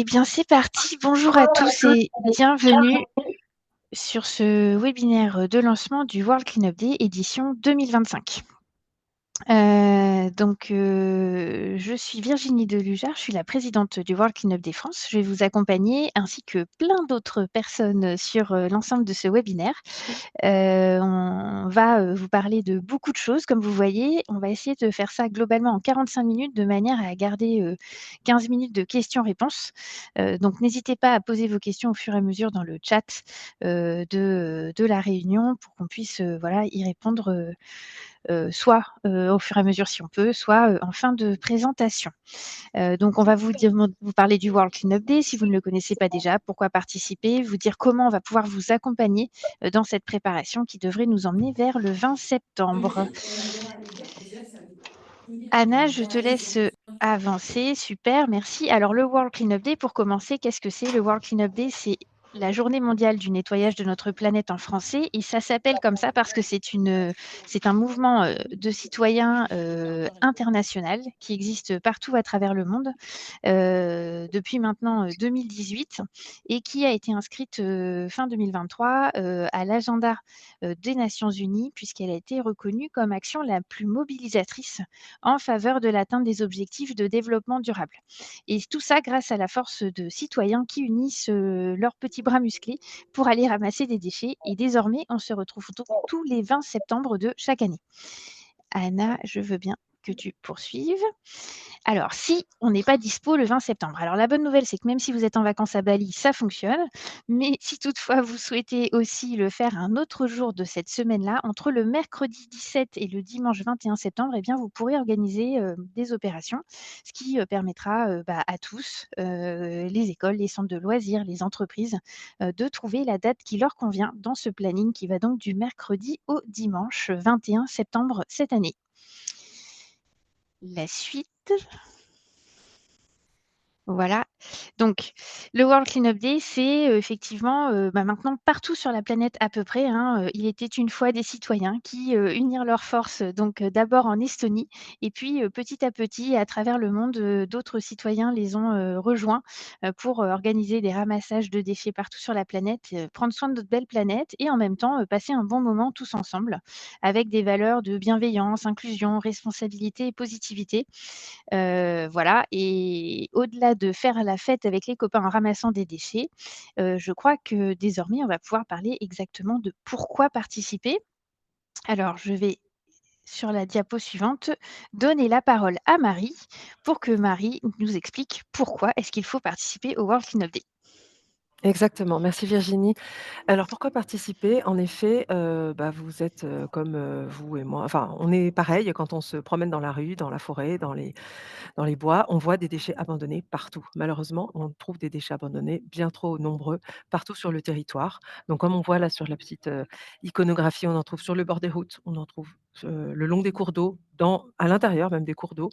Eh bien, c'est parti. Bonjour à tous et bienvenue sur ce webinaire de lancement du World Cleanup Day édition 2025. Je suis Virginie Delujar, je suis la présidente du World Cleanup Day France. Je vais vous accompagner ainsi que plein d'autres personnes sur l'ensemble de ce webinaire. On va vous parler de beaucoup de choses, comme vous voyez. On va essayer de faire ça globalement en 45 minutes de manière à garder 15 minutes de questions-réponses. Donc, n'hésitez pas à poser vos questions au fur et à mesure dans le chat de la réunion pour qu'on puisse voilà, y répondre soit au fur et à mesure si on peut, soit en fin de présentation. Donc, on va vous parler du World Cleanup Day si vous ne le connaissez pas déjà, pourquoi participer, vous dire comment on va pouvoir vous accompagner dans cette préparation qui devrait nous emmener vers le 20 septembre. Anna, je te laisse avancer. Super, merci. Alors, le World Cleanup Day, pour commencer, qu'est-ce que c'est? Le World Cleanup Day, c'est la journée mondiale du nettoyage de notre planète en français. Et ça s'appelle comme ça parce que c'est un mouvement de citoyens international qui existe partout à travers le monde depuis maintenant 2018 et qui a été inscrite fin 2023 à l'agenda des Nations Unies puisqu'elle a été reconnue comme action la plus mobilisatrice en faveur de l'atteinte des objectifs de développement durable. Et tout ça grâce à la force de citoyens qui unissent leurs petits bras musclés pour aller ramasser des déchets. Et désormais, on se retrouve tous les 20 septembre de chaque année. Anna, je veux bien que tu poursuives. Alors, si on n'est pas dispo le 20 septembre, alors la bonne nouvelle, c'est que même si vous êtes en vacances à Bali, ça fonctionne. Mais si toutefois vous souhaitez aussi le faire un autre jour de cette semaine-là, entre le mercredi 17 et le dimanche 21 septembre, eh bien, vous pourrez organiser des opérations, ce qui permettra à tous, les écoles, les centres de loisirs, les entreprises, de trouver la date qui leur convient dans ce planning qui va donc du mercredi au dimanche 21 septembre cette année. La suite. Voilà. Donc, le World Cleanup Day, c'est effectivement maintenant partout sur la planète à peu près. Il était une fois des citoyens qui unirent leurs forces, donc d'abord en Estonie, et puis petit à petit, à travers le monde, d'autres citoyens les ont rejoints pour organiser des ramassages de déchets partout sur la planète, prendre soin de notre belle planète et en même temps passer un bon moment tous ensemble avec des valeurs de bienveillance, inclusion, responsabilité et positivité. Voilà et au-delà de faire la fête avec les copains en ramassant des déchets, je crois que désormais on va pouvoir parler exactement de pourquoi participer. Alors je vais sur la diapo suivante, donner la parole à Marie pour que Marie nous explique pourquoi est-ce qu'il faut participer au World Cleanup Day. Exactement, merci Virginie. Alors pourquoi participer? En effet, vous êtes, comme, vous et moi, enfin on est pareil quand on se promène dans la rue, dans la forêt, dans les bois, on voit des déchets abandonnés partout. Malheureusement, on trouve des déchets abandonnés bien trop nombreux partout sur le territoire. Donc comme on voit là sur la petite, iconographie, on en trouve sur le bord des routes, on en trouve, le long des cours d'eau, à l'intérieur même des cours d'eau,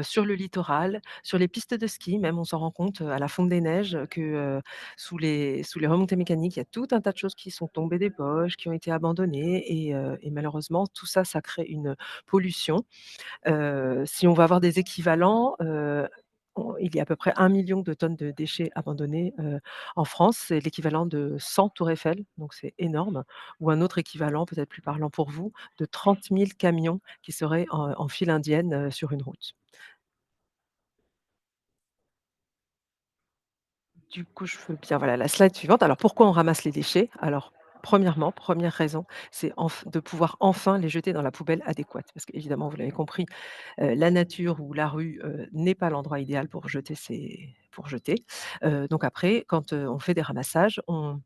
sur le littoral, sur les pistes de ski même, on s'en rend compte, à la fonte des neiges que, sous les remontées mécaniques, il y a tout un tas de choses qui sont tombées des poches, qui ont été abandonnées et malheureusement tout ça, ça crée une pollution. Si on va avoir des équivalents, il y a à peu près 1 million de tonnes de déchets abandonnés, en France. C'est l'équivalent de 100 tours Eiffel, donc c'est énorme. Ou un autre équivalent, peut-être plus parlant pour vous, de 30 000 camions qui seraient en file indienne, sur une route. Du coup, je veux bien voilà la slide suivante. Alors pourquoi on ramasse les déchets? Alors premièrement, première raison, c'est de pouvoir enfin les jeter dans la poubelle adéquate. Parce qu'évidemment, vous l'avez compris, la nature ou la rue, n'est pas l'endroit idéal pour jeter. Donc après, quand, on fait des ramassages, on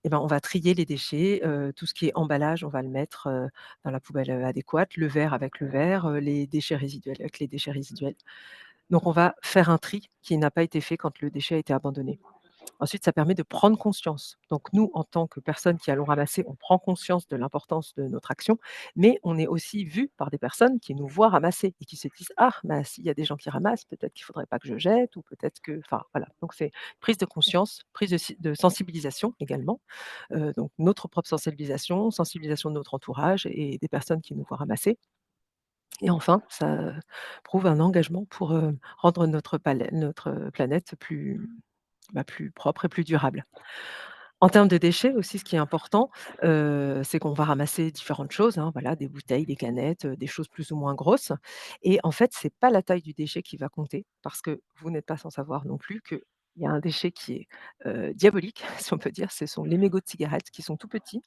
va trier les déchets, tout ce qui est emballage, on va le mettre, dans la poubelle, adéquate, le verre avec le verre, les déchets résiduels avec les déchets résiduels. Donc on va faire un tri qui n'a pas été fait quand le déchet a été abandonné. Ensuite, ça permet de prendre conscience. Donc nous, en tant que personnes qui allons ramasser, on prend conscience de l'importance de notre action, mais on est aussi vu par des personnes qui nous voient ramasser et qui se disent: «Ah, bah, s'il y a des gens qui ramassent, peut-être qu'il ne faudrait pas que je jette ou peut-être que» enfin voilà, donc c'est prise de conscience, prise de sensibilisation également, donc notre propre sensibilisation, sensibilisation de notre entourage et des personnes qui nous voient ramasser et enfin, ça prouve un engagement pour, rendre notre planète plus plus propre et plus durable. En termes de déchets aussi, ce qui est important, c'est qu'on va ramasser différentes choses, hein, voilà, des bouteilles, des canettes, des choses plus ou moins grosses et en fait, c'est pas la taille du déchet qui va compter parce que vous n'êtes pas sans savoir non plus qu'il y a un déchet qui est, diabolique, si on peut dire, ce sont les mégots de cigarettes qui sont tout petits,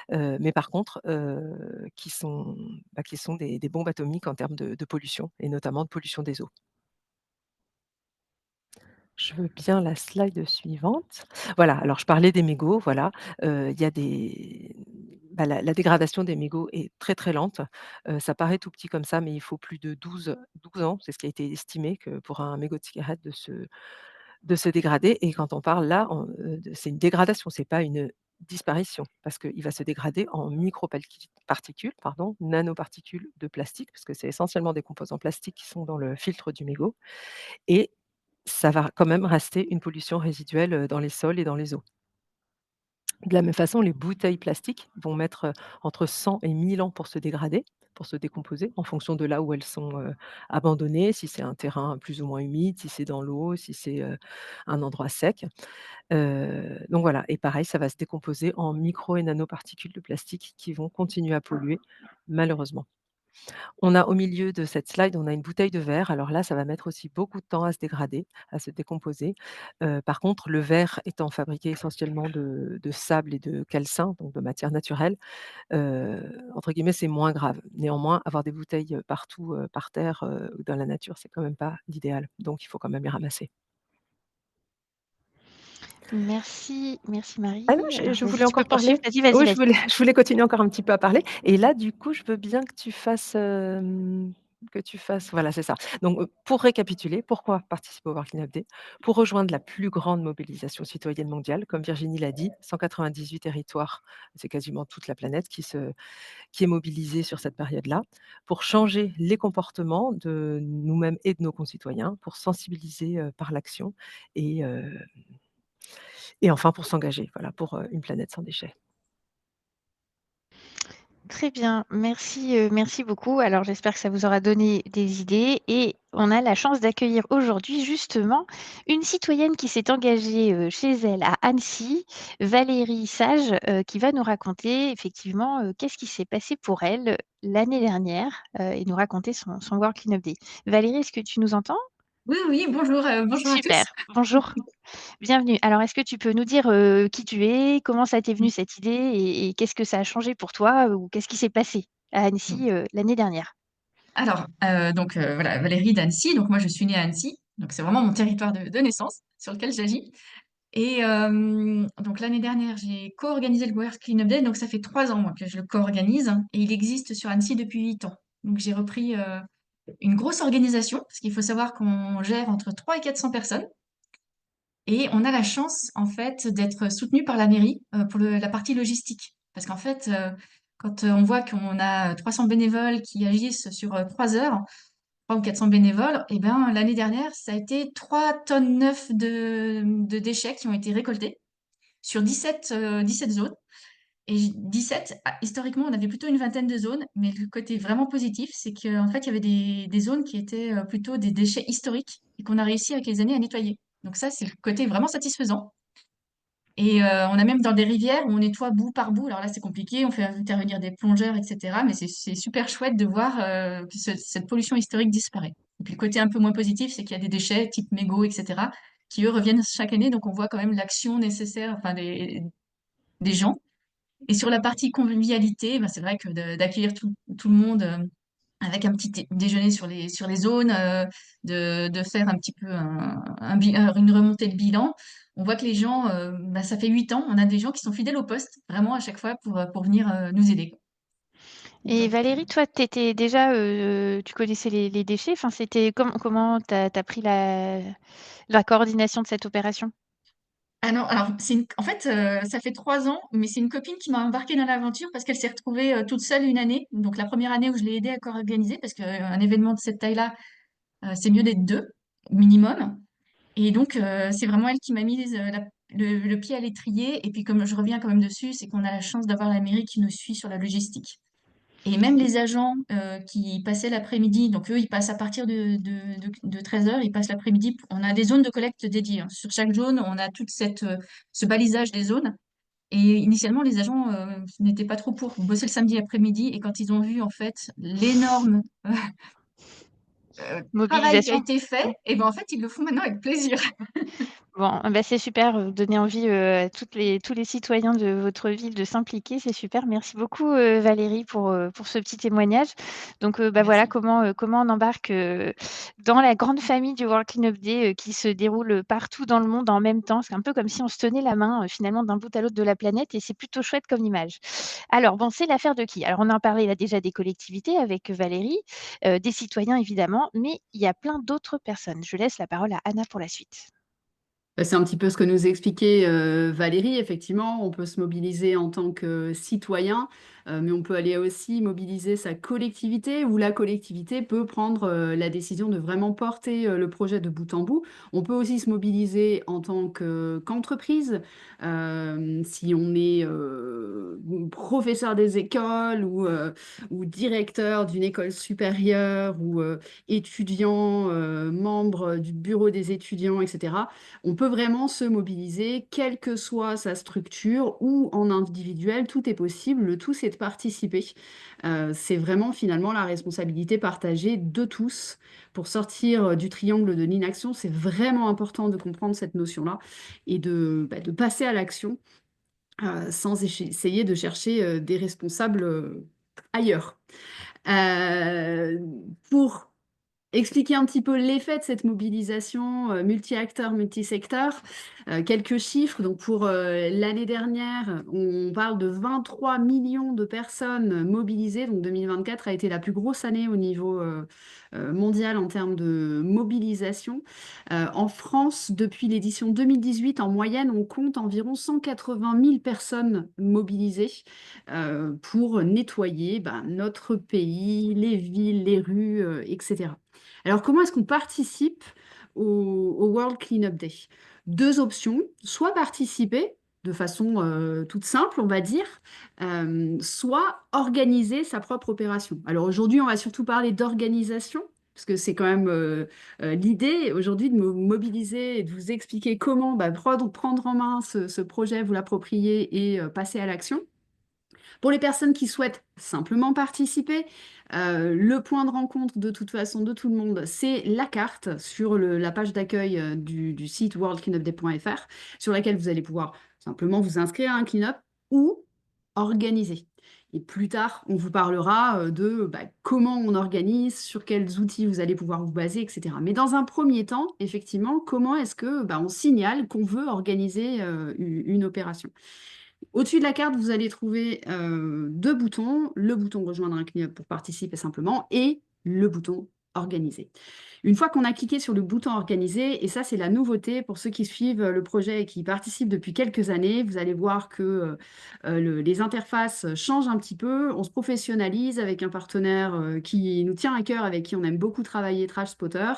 mais par contre, qui sont des bombes atomiques en termes de pollution et notamment de pollution des eaux. Je veux bien la slide suivante. Voilà, alors je parlais des mégots, voilà, il y a la dégradation des mégots est très, très lente. Ça paraît tout petit comme ça, mais il faut plus de 12 ans, c'est ce qui a été estimé que pour un mégot de cigarette de se dégrader et quand on parle là, c'est une dégradation, c'est pas une disparition parce qu'il va se dégrader en particules, pardon, nanoparticules de plastique, parce que c'est essentiellement des composants plastiques qui sont dans le filtre du mégot et ça va quand même rester une pollution résiduelle, dans les sols et dans les eaux. De la même façon, les bouteilles plastiques vont mettre, entre 100 et 1000 ans pour se dégrader, pour se décomposer en fonction de là où elles sont, abandonnées, si c'est un terrain plus ou moins humide, si c'est dans l'eau, si c'est, un endroit sec. Donc voilà et pareil, ça va se décomposer en micro et nanoparticules de plastique qui vont continuer à polluer, malheureusement. On a au milieu de cette slide, on a une bouteille de verre. Alors là, ça va mettre aussi beaucoup de temps à se dégrader, à se décomposer. Par contre, le verre étant fabriqué essentiellement de sable et de calcin, donc de matière naturelle, entre guillemets, «c'est moins grave». Néanmoins, avoir des bouteilles, partout, par terre, ou dans la nature, c'est quand même pas l'idéal. Donc il faut quand même les ramasser. Merci, merci Ah non, Marie. Alors je vas-y, voulais tu peux encore poursuivre. parler. Vas-y, vas-y, Oui, vas-y. je voulais continuer encore un petit peu à parler et là, du coup, je veux bien que tu fasses voilà, c'est ça. Donc, pour récapituler, pourquoi participer au World Cleanup Day? Pour rejoindre la plus grande mobilisation citoyenne mondiale, comme Virginie l'a dit, 198 territoires, c'est quasiment toute la planète qui est mobilisée sur cette période-là. Pour changer les comportements de nous-mêmes et de nos concitoyens, pour sensibiliser, par l'action et heu et enfin pour s'engager, voilà, pour, une planète sans déchets. Très bien, merci, merci beaucoup. Alors j'espère que ça vous aura donné des idées et on a la chance d'accueillir aujourd'hui justement une citoyenne qui s'est engagée, chez elle à Annecy, Valérie Sage, qui va nous raconter effectivement, qu'est-ce qui s'est passé pour elle, l'année dernière, et nous raconter son World Cleanup Day. Valérie, est-ce que tu nous entends? Oui, oui, bonjour, bonjour à tous. Super, bonjour, bienvenue. Alors est-ce que tu peux nous dire, qui tu es? Comment ça t'est venu cette idée et qu'est-ce que ça a changé pour toi, ou qu'est-ce qui s'est passé à Annecy, l'année dernière? Alors, donc voilà, Valérie d'Annecy, donc moi je suis née à Annecy, donc c'est vraiment mon territoire de naissance sur lequel j'agis et donc l'année dernière, j'ai co-organisé le World Cleanup Day, donc ça fait 3 ans moi que je le co-organise et il existe sur Annecy depuis 8 ans. Donc j'ai repris, une grosse organisation, parce qu'il faut savoir qu'on gère entre 300 et 400 personnes et on a la chance en fait d'être soutenu par la mairie, pour la partie logistique. Parce qu'en fait, quand on voit qu'on a 300 bénévoles qui agissent sur 3 heures, 300 ou 400 bénévoles, et ben l'année dernière, ça a été 3 tonnes 9 de déchets qui ont été récoltés sur 17 zones. Et 17, historiquement, on avait plutôt une vingtaine de zones, mais le côté vraiment positif, c'est qu'en fait, il y avait des zones qui étaient plutôt des déchets historiques et qu'on a réussi avec les années à nettoyer. Donc ça, c'est le côté vraiment satisfaisant. Et on a même dans des rivières où on nettoie bout par bout. Alors là, c'est compliqué, on fait intervenir des plongeurs, etc. Mais c'est super chouette de voir que cette pollution historique disparaît. Et puis le côté un peu moins positif, c'est qu'il y a des déchets type mégots, etc., qui eux reviennent chaque année. Donc on voit quand même l'action nécessaire, enfin des gens. Et sur la partie convivialité, ben, c'est vrai que d'accueillir tout le monde avec un petit déjeuner sur les zones, de faire un petit peu une remontée de bilan. On voit que les gens, bah, ça fait 8 ans, on a des gens qui sont fidèles au poste, vraiment à chaque fois pour venir nous aider. Et Donc, Valérie, toi, tu étais déjà, tu connaissais les déchets? Enfin, c'était comment tu as pris la coordination de cette opération? ah non, alors en fait, ça fait 3 ans, mais c'est une copine qui m'a embarquée dans l'aventure parce qu'elle s'est retrouvée toute seule une année. Donc la première année où je l'ai aidée à co-organiser, parce qu'un événement de cette taille-là, c'est mieux d'être deux minimum. Et donc, c'est vraiment elle qui m'a mise, le pied à l'étrier et puis comme je reviens quand même dessus, c'est qu'on a la chance d'avoir la mairie qui nous suit sur la logistique. Et même les agents qui passaient l'après-midi, donc eux, ils passent à partir de 13 heures, ils passent l'après-midi. On a des zones de collecte dédiées, hein. Sur chaque zone, on a toute ce balisage des zones. Et initialement, les agents n'étaient pas trop pour bosser le samedi après-midi. Et quand ils ont vu, en fait, l'énorme travail qui a Mobilisation. été fait, et ben en fait, ils le font maintenant avec plaisir. Bon, bah, c'est super, vous donnez envie, à tous les citoyens de votre ville de s'impliquer, c'est super. Merci beaucoup, Valérie pour ce petit témoignage. Donc, bah, voilà Merci. comment on embarque, dans la grande famille du World Cleanup Day, qui se déroule, partout dans le monde en même temps. C'est un peu comme si on se tenait la main, finalement d'un bout à l'autre de la planète et c'est plutôt chouette comme image. Alors bon, c'est l'affaire de qui? Alors on en parlait là déjà des collectivités avec, Valérie, des citoyens évidemment, mais il y a plein d'autres personnes. Je laisse la parole à Anna pour la suite. Bah, c'est un petit peu ce que nous expliquait Valérie. Effectivement, on peut se mobiliser en tant que citoyen, mais on peut aller aussi mobiliser sa collectivité, où la collectivité peut prendre la décision de vraiment porter le projet de bout en bout. On peut aussi se mobiliser en tant qu'entreprise, si on est professeur des écoles ou directeur d'une école supérieure ou étudiant, membre du bureau des étudiants, etc. On peut vraiment se mobiliser, quelle que soit sa structure ou en individuel, tout est possible. Le tout, c'est de participer. C'est vraiment finalement la responsabilité partagée de tous pour sortir du triangle de l'inaction. C'est vraiment important de comprendre cette notion-là et de passer à l'action sans essayer de chercher des responsables ailleurs. Euh, pour expliquer un petit peu l'effet de cette mobilisation multi-acteurs, multi-secteurs. Quelques chiffres. Donc pour l'année dernière, on parle de 23 millions de personnes mobilisées. Donc 2024 a été la plus grosse année au niveau mondial en termes de mobilisation. En France, depuis l'édition 2018, en moyenne, on compte environ 180 000 personnes mobilisées pour nettoyer notre pays, les villes, les rues, etc. Alors, comment est-ce qu'on participe au World Cleanup Day? Deux options, soit participer de façon toute simple, on va dire, soit organiser sa propre opération. Alors aujourd'hui, on va surtout parler d'organisation, parce que c'est quand même l'idée aujourd'hui de me mobiliser et de vous expliquer comment prendre en main ce projet, vous l'approprier et passer à l'action. Pour les personnes qui souhaitent simplement participer, le point de rencontre de toute façon de tout le monde, c'est la carte sur la page d'accueil du site worldcleanupday.fr sur laquelle vous allez pouvoir simplement vous inscrire à un clean-up ou organiser. Et plus tard, on vous parlera de comment on organise, sur quels outils vous allez pouvoir vous baser, etc. Mais dans un premier temps, effectivement, comment est-ce que on signale qu'on veut organiser une opération? Au-dessus de la carte, vous allez trouver deux boutons, le bouton rejoindre un club pour participer simplement et le bouton organiser. Une fois qu'on a cliqué sur le bouton organiser, et ça c'est la nouveauté pour ceux qui suivent le projet et qui participent depuis quelques années, vous allez voir que les interfaces changent un petit peu, on se professionnalise avec un partenaire qui nous tient à cœur, avec qui on aime beaucoup travailler, Trash Spotter,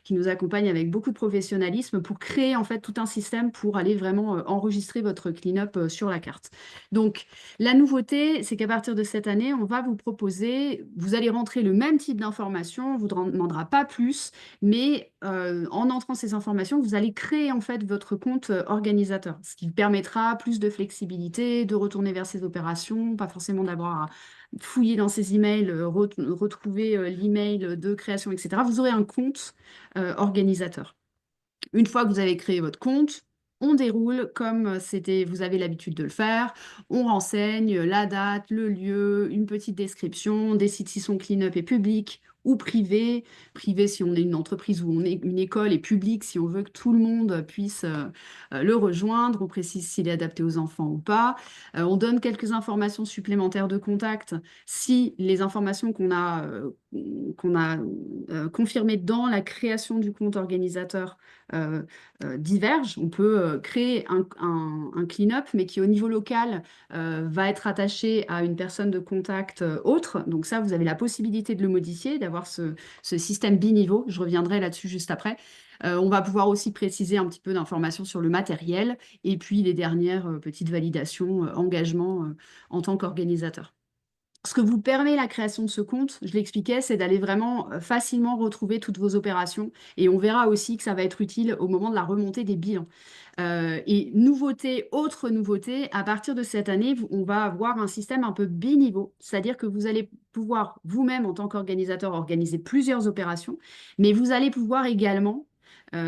qui nous accompagne avec beaucoup de professionnalisme pour créer en fait tout un système pour aller vraiment enregistrer votre clean-up sur la carte. Donc la nouveauté, c'est qu'à partir de cette année, on va vous proposer, vous allez rentrer le même type d'informations, on ne vous demandera pas plus, mais en entrant ces informations, vous allez créer en fait votre compte organisateur, ce qui permettra plus de flexibilité, de retourner vers ces opérations, pas forcément d'avoir à fouiller dans ces emails, retrouver l'email de création, etc. Vous aurez un compte organisateur. Une fois que vous avez créé votre compte, on déroule comme vous avez l'habitude de le faire. On renseigne la date, le lieu, une petite description, des sites qui sont clean-up et publics ou privés. Privé si on est une entreprise ou on est une école et public si on veut que tout le monde puisse le rejoindre. On précise s'il est adapté aux enfants ou pas. On donne quelques informations supplémentaires de contact si les informations qu'on a confirmées dans la création du compte organisateur divergent. On peut créer un clean-up, mais qui au niveau local va être attaché à une personne de contact autre. Donc ça, vous avez la possibilité de le modifier, d'avoir ce système biniveau. Je reviendrai là-dessus juste après. On va pouvoir aussi préciser un petit peu d'informations sur le matériel et puis les dernières petites validations, engagements en tant qu'organisateur. Ce que vous permet la création de ce compte, je l'expliquais, c'est d'aller vraiment facilement retrouver toutes vos opérations. Et on verra aussi que ça va être utile au moment de la remontée des bilans. Et nouveauté, autre nouveauté, à partir de cette année, on va avoir un système un peu biniveau, c'est-à-dire que vous allez pouvoir vous-même, en tant qu'organisateur, organiser plusieurs opérations, mais vous allez pouvoir également,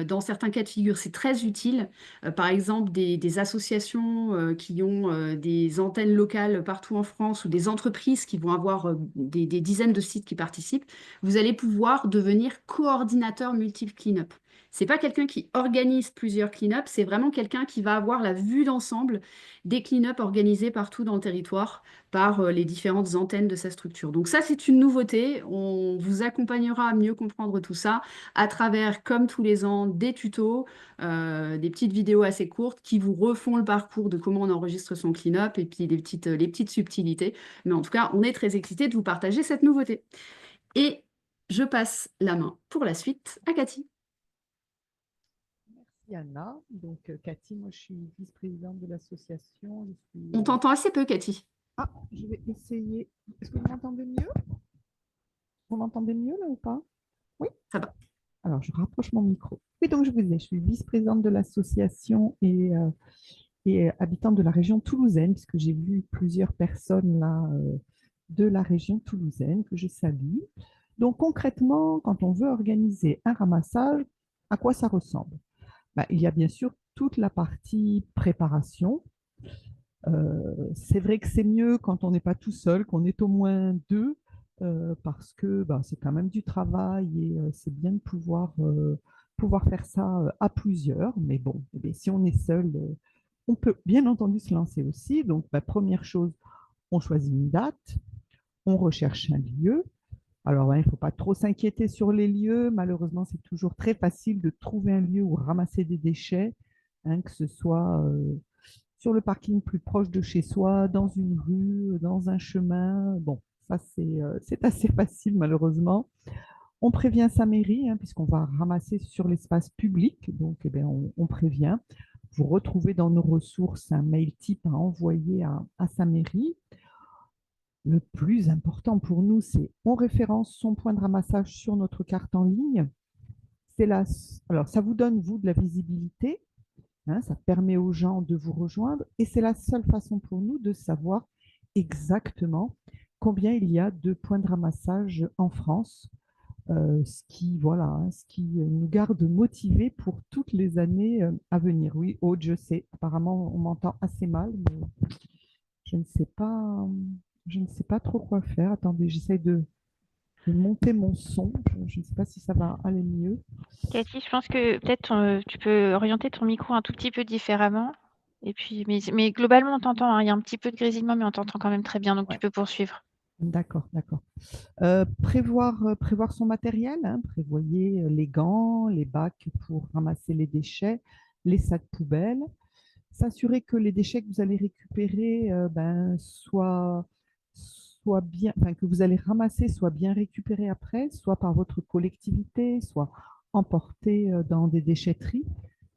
dans certains cas de figure, c'est très utile, par exemple des associations qui ont des antennes locales partout en France ou des entreprises qui vont avoir des dizaines de sites qui participent, vous allez pouvoir devenir coordinateur multiple clean-up. C'est pas quelqu'un qui organise plusieurs clean-up, c'est vraiment quelqu'un qui va avoir la vue d'ensemble des clean-up organisés partout dans le territoire par les différentes antennes de sa structure. Donc ça, c'est une nouveauté. On vous accompagnera à mieux comprendre tout ça à travers, comme tous les ans, des tutos, des petites vidéos assez courtes qui vous refont le parcours de comment on enregistre son clean-up et puis les petites subtilités. Mais en tout cas, on est très excités de vous partager cette nouveauté. Et je passe la main pour la suite à Cathy. Merci Anna. Donc Cathy, moi je suis vice-présidente de l'association. On t'entend assez peu, Cathy. Ah, je vais essayer. Est-ce que vous m'entendez mieux? Vous m'entendez mieux là ou pas? Oui? Ça va. Alors je rapproche mon micro. Oui, donc je vous disais, je suis vice-présidente de l'association et habitante de la région toulousaine, puisque j'ai vu plusieurs personnes là de la région toulousaine que je salue. Donc concrètement, quand on veut organiser un ramassage, à quoi ça ressemble? Ben, il y a bien sûr toute la partie préparation. C'est vrai que c'est mieux quand on n'est pas tout seul, qu'on est au moins deux, parce que ben, c'est quand même du travail et c'est bien de pouvoir faire ça à plusieurs. Mais bon, eh bien, si on est seul, on peut bien entendu se lancer aussi. Donc, ben, première chose, on choisit une date, on recherche un lieu. Alors, hein, il ne faut pas trop s'inquiéter sur les lieux. Malheureusement, c'est toujours très facile de trouver un lieu où ramasser des déchets, hein, que ce soit sur le parking plus proche de chez soi, dans une rue, dans un chemin. Bon, ça, c'est assez facile, malheureusement. On prévient sa mairie, hein, puisqu'on va ramasser sur l'espace public. Donc, eh bien, on prévient. Vous retrouvez dans nos ressources un mail type à envoyer à sa mairie. Le plus important pour nous, c'est on référence son point de ramassage sur notre carte en ligne. Alors, ça vous donne, vous, de la visibilité, hein, ça permet aux gens de vous rejoindre et c'est la seule façon pour nous de savoir exactement combien il y a de points de ramassage en France, voilà, hein, ce qui nous garde motivés pour toutes les années à venir. Oui, Aude, je sais, apparemment on m'entend assez mal, mais je ne sais pas, je ne sais pas trop quoi faire. Attendez, j'essaie de monter mon son. Je ne sais pas si ça va aller mieux. Cathy, je pense que peut-être tu peux orienter ton micro un tout petit peu différemment. Et puis, mais globalement, on t'entend, hein. Il y a un petit peu de grésillement, mais on t'entend quand même très bien, donc tu Ouais, peux poursuivre. d'accord, d'accord. Prévoir son matériel, hein, prévoyez les gants, les bacs pour ramasser les déchets, les sacs poubelles. S'assurer que les déchets que vous allez récupérer soient bien, enfin, que vous allez ramasser soient bien récupérés après, soit par votre collectivité, soit emportés dans des déchetteries,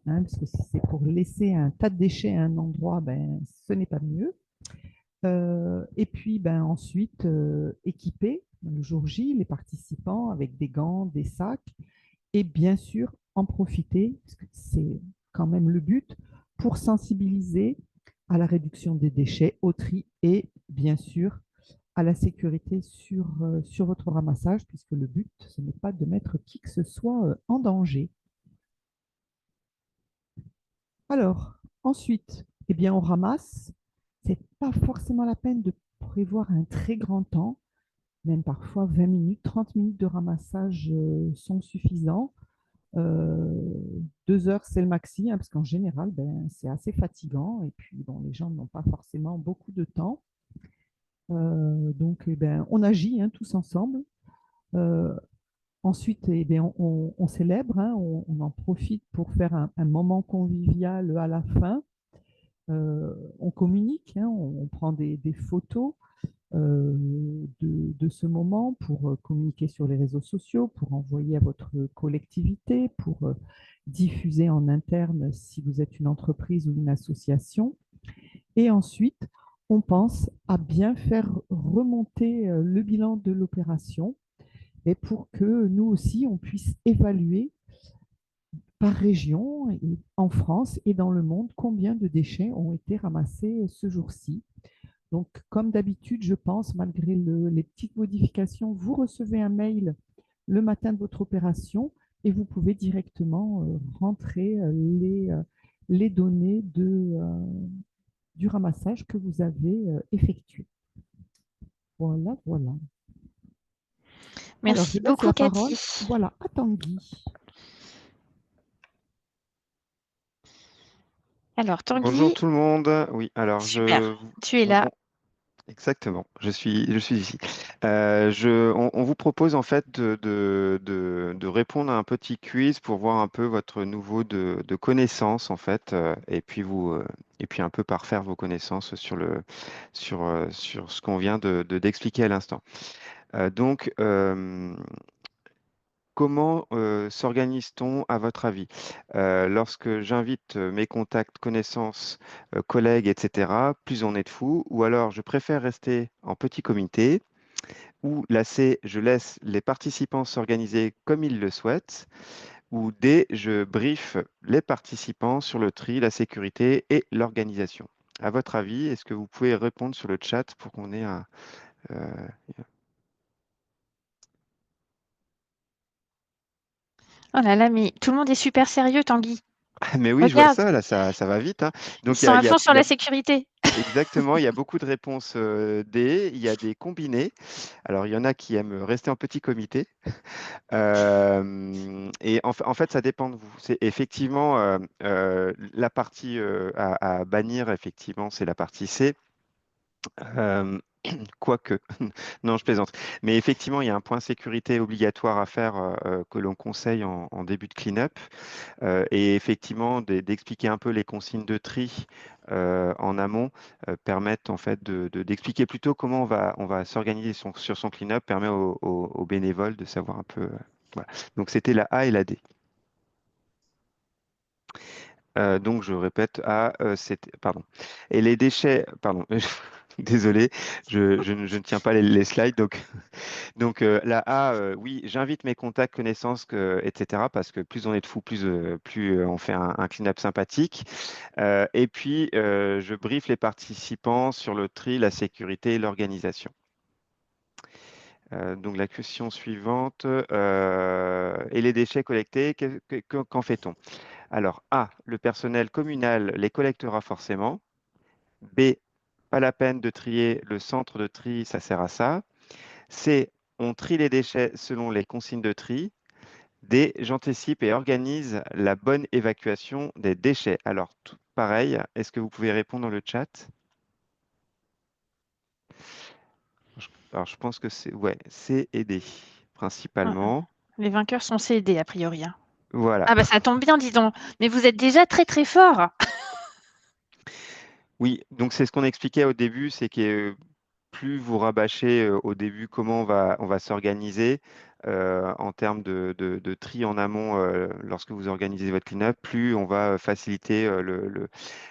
hein, parce que si c'est pour laisser un tas de déchets à un endroit, ce n'est pas mieux. Et puis ensuite, équiper le jour J les participants avec des gants, des sacs, et bien sûr en profiter, parce que c'est quand même le but, pour sensibiliser à la réduction des déchets, au tri et bien sûr à la sécurité sur votre ramassage, puisque le but, ce n'est pas de mettre qui que ce soit en danger. Alors, ensuite, eh bien, on ramasse. C'est pas forcément la peine de prévoir un très grand temps, même parfois 20 minutes, 30 minutes de ramassage sont suffisants. 2 heures, c'est le maxi, hein, parce qu'en général, c'est assez fatigant et puis bon, les gens n'ont pas forcément beaucoup de temps. Donc, on agit hein, tous ensemble. Euh, Ensuite, on célèbre, hein, on en profite pour faire un moment convivial à la fin. On communique, hein, on prend des photos de ce moment pour communiquer sur les réseaux sociaux, pour envoyer à votre collectivité, pour diffuser en interne si vous êtes une entreprise ou une association. Et ensuite, on pense à bien faire remonter le bilan de l'opération et pour que nous aussi, on puisse évaluer par région en France et dans le monde combien de déchets ont été ramassés ce jour-ci. Donc, comme d'habitude, je pense, malgré les petites modifications, vous recevez un mail le matin de votre opération et vous pouvez directement rentrer les données du ramassage que vous avez effectué. Voilà, voilà. Alors, je Merci laisse beaucoup, la parole, Cathy. voilà, à Tanguy. Alors, Bonjour Tanguy, tout le monde. Oui, alors super, tu es on- là. on- exactement, je suis ici. On vous propose en fait de répondre à un petit quiz pour voir un peu votre niveau de connaissances en fait, et puis un peu parfaire vos connaissances sur ce qu'on vient d'expliquer à l'instant. Donc, comment s'organise-t-on à votre avis? Lorsque j'invite mes contacts, connaissances, collègues, etc., plus on est de fous, ou alors je préfère rester en petit comité, ou là C, je laisse les participants s'organiser comme ils le souhaitent, ou D, je briefe les participants sur le tri, la sécurité et l'organisation. À votre avis, est-ce que vous pouvez répondre sur le chat pour qu'on ait un... euh, Oh là là, mais tout le monde est super sérieux, Tanguy. Mais oui, je vois Regarde, ça, là, ça va vite, hein. ils Donc, sont à fond sur la sécurité. exactement, il y a beaucoup de réponses D, il y a des combinés. Alors, il y en a qui aiment rester en petit comité. Et en fait, ça dépend de vous. C'est effectivement la partie à bannir, effectivement, c'est la partie C. Euh, Quoique, non, je plaisante. Mais effectivement, il y a un point sécurité obligatoire à faire que l'on conseille en début de clean-up. Et effectivement, d'expliquer un peu les consignes de tri en amont permettent en fait d'expliquer plutôt comment on va s'organiser sur son clean-up, permet aux bénévoles de savoir un peu. Voilà. Donc c'était la A et la D. Donc je répète, A, c'était, pardon. Et les déchets, pardon, désolé, je ne tiens pas les slides, donc la A, oui, j'invite mes contacts, connaissances, etc. Parce que plus on est de fous, plus on fait un clean-up sympathique. Et puis, je briefe les participants sur le tri, la sécurité et l'organisation. Donc la question suivante, et les déchets collectés, qu'en fait-on? Alors A, le personnel communal les collectera forcément. B, pas la peine de trier, le centre de tri, ça sert à ça. C, on trie les déchets selon les consignes de tri. D, j'anticipe et organise la bonne évacuation des déchets. Alors, tout pareil, est-ce que vous pouvez répondre dans le chat? Alors, je pense que c'est ouais, C et D, Ah, principalement. les vainqueurs sont cédés, a priori, hein. Voilà. Ah bah ça tombe bien, dis donc. Mais vous êtes déjà très très fort. Oui, donc c'est ce qu'on expliquait au début, c'est que plus vous rabâchez au début comment on va s'organiser en termes de tri en amont lorsque vous organisez votre clean-up, plus on va faciliter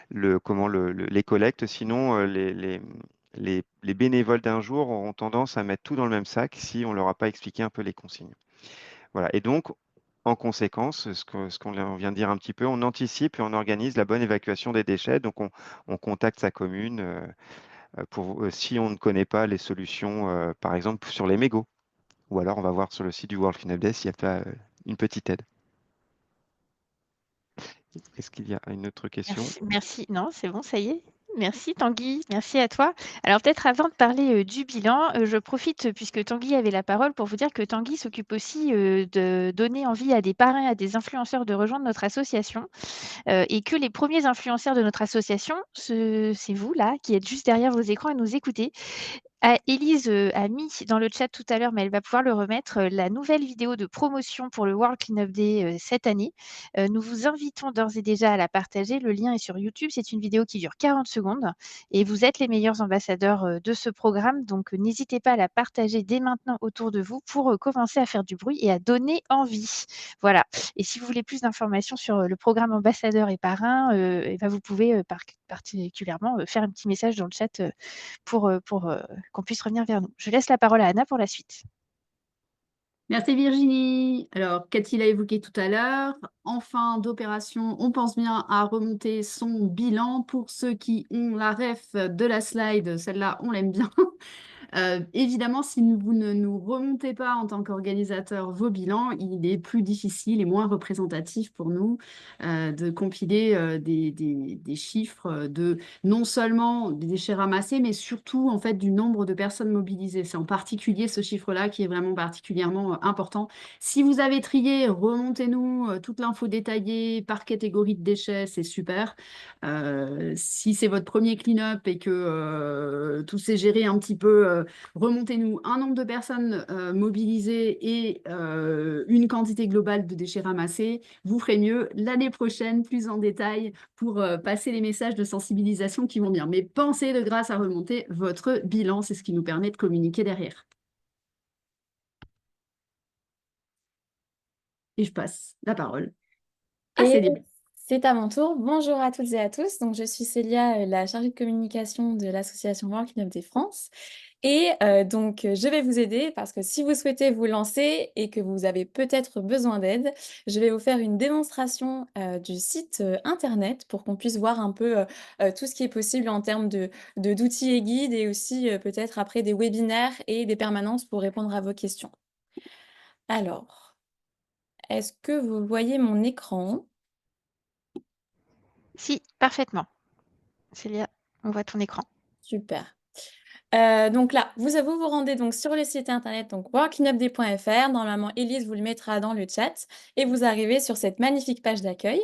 les collectes. Sinon, les bénévoles d'un jour auront tendance à mettre tout dans le même sac si on ne leur a pas expliqué un peu les consignes. Voilà. Et donc, en conséquence, ce qu'on vient de dire un petit peu, on anticipe et on organise la bonne évacuation des déchets. Donc, on contacte sa commune si on ne connaît pas les solutions, par exemple sur les mégots. Ou alors, on va voir sur le site du World Cleanup Day s'il n'y a pas une petite aide. Est-ce qu'il y a une autre question? Merci, merci. Non, c'est bon, ça y est. Merci Tanguy, merci à toi. Alors peut-être avant de parler du bilan, je profite puisque Tanguy avait la parole pour vous dire que Tanguy s'occupe aussi de donner envie à des parrains, à des influenceurs de rejoindre notre association et que les premiers influenceurs de notre association, c'est vous là qui êtes juste derrière vos écrans et nous écoutez. Élise a mis dans le chat tout à l'heure, mais elle va pouvoir le remettre, la nouvelle vidéo de promotion pour le World Cleanup Day cette année. Nous vous invitons d'ores et déjà à la partager. Le lien est sur YouTube. C'est une vidéo qui dure 40 secondes et vous êtes les meilleurs ambassadeurs de ce programme. Donc, n'hésitez pas à la partager dès maintenant autour de vous pour commencer à faire du bruit et à donner envie. Voilà. Et si vous voulez plus d'informations sur le programme ambassadeur et parrain, eh ben, vous pouvez particulièrement faire un petit message dans le chat pour qu'on puisse revenir vers nous. Je laisse la parole à Anna pour la suite. Merci Virginie. Alors, Cathy l'a évoqué tout à l'heure. En fin d'opération, on pense bien à remonter son bilan. Pour ceux qui ont la ref de la slide, celle-là, on l'aime bien. Évidemment, si vous ne nous remontez pas en tant qu'organisateur vos bilans, il est plus difficile et moins représentatif pour nous de compiler des chiffres de non seulement des déchets ramassés, mais surtout en fait du nombre de personnes mobilisées. C'est en particulier ce chiffre-là qui est vraiment particulièrement important. Si vous avez trié, remontez-nous toute l'info détaillée par catégorie de déchets, c'est super. Si c'est votre premier clean-up et que tout s'est géré un petit peu, remontez-nous un nombre de personnes mobilisées et une quantité globale de déchets ramassés. Vous ferez mieux l'année prochaine, plus en détail, pour passer les messages de sensibilisation qui vont bien. Mais pensez de grâce à remonter votre bilan, c'est ce qui nous permet de communiquer derrière. Et je passe la parole à Et Célia. c'est à mon tour. Bonjour à toutes et à tous. Donc, je suis Célia, la chargée de communication de l'association World Cleanup des France. Et je vais vous aider parce que si vous souhaitez vous lancer et que vous avez peut-être besoin d'aide, je vais vous faire une démonstration du site internet pour qu'on puisse voir un peu tout ce qui est possible en termes d'outils et guides et aussi peut-être après des webinaires et des permanences pour répondre à vos questions. Alors, est-ce que vous voyez mon écran ? Si, parfaitement. Célia, on voit ton écran. Super. Donc là, vous vous rendez donc sur le site internet donc worldcleanupday.fr. Normalement, Élise vous le mettra dans le chat et vous arrivez sur cette magnifique page d'accueil.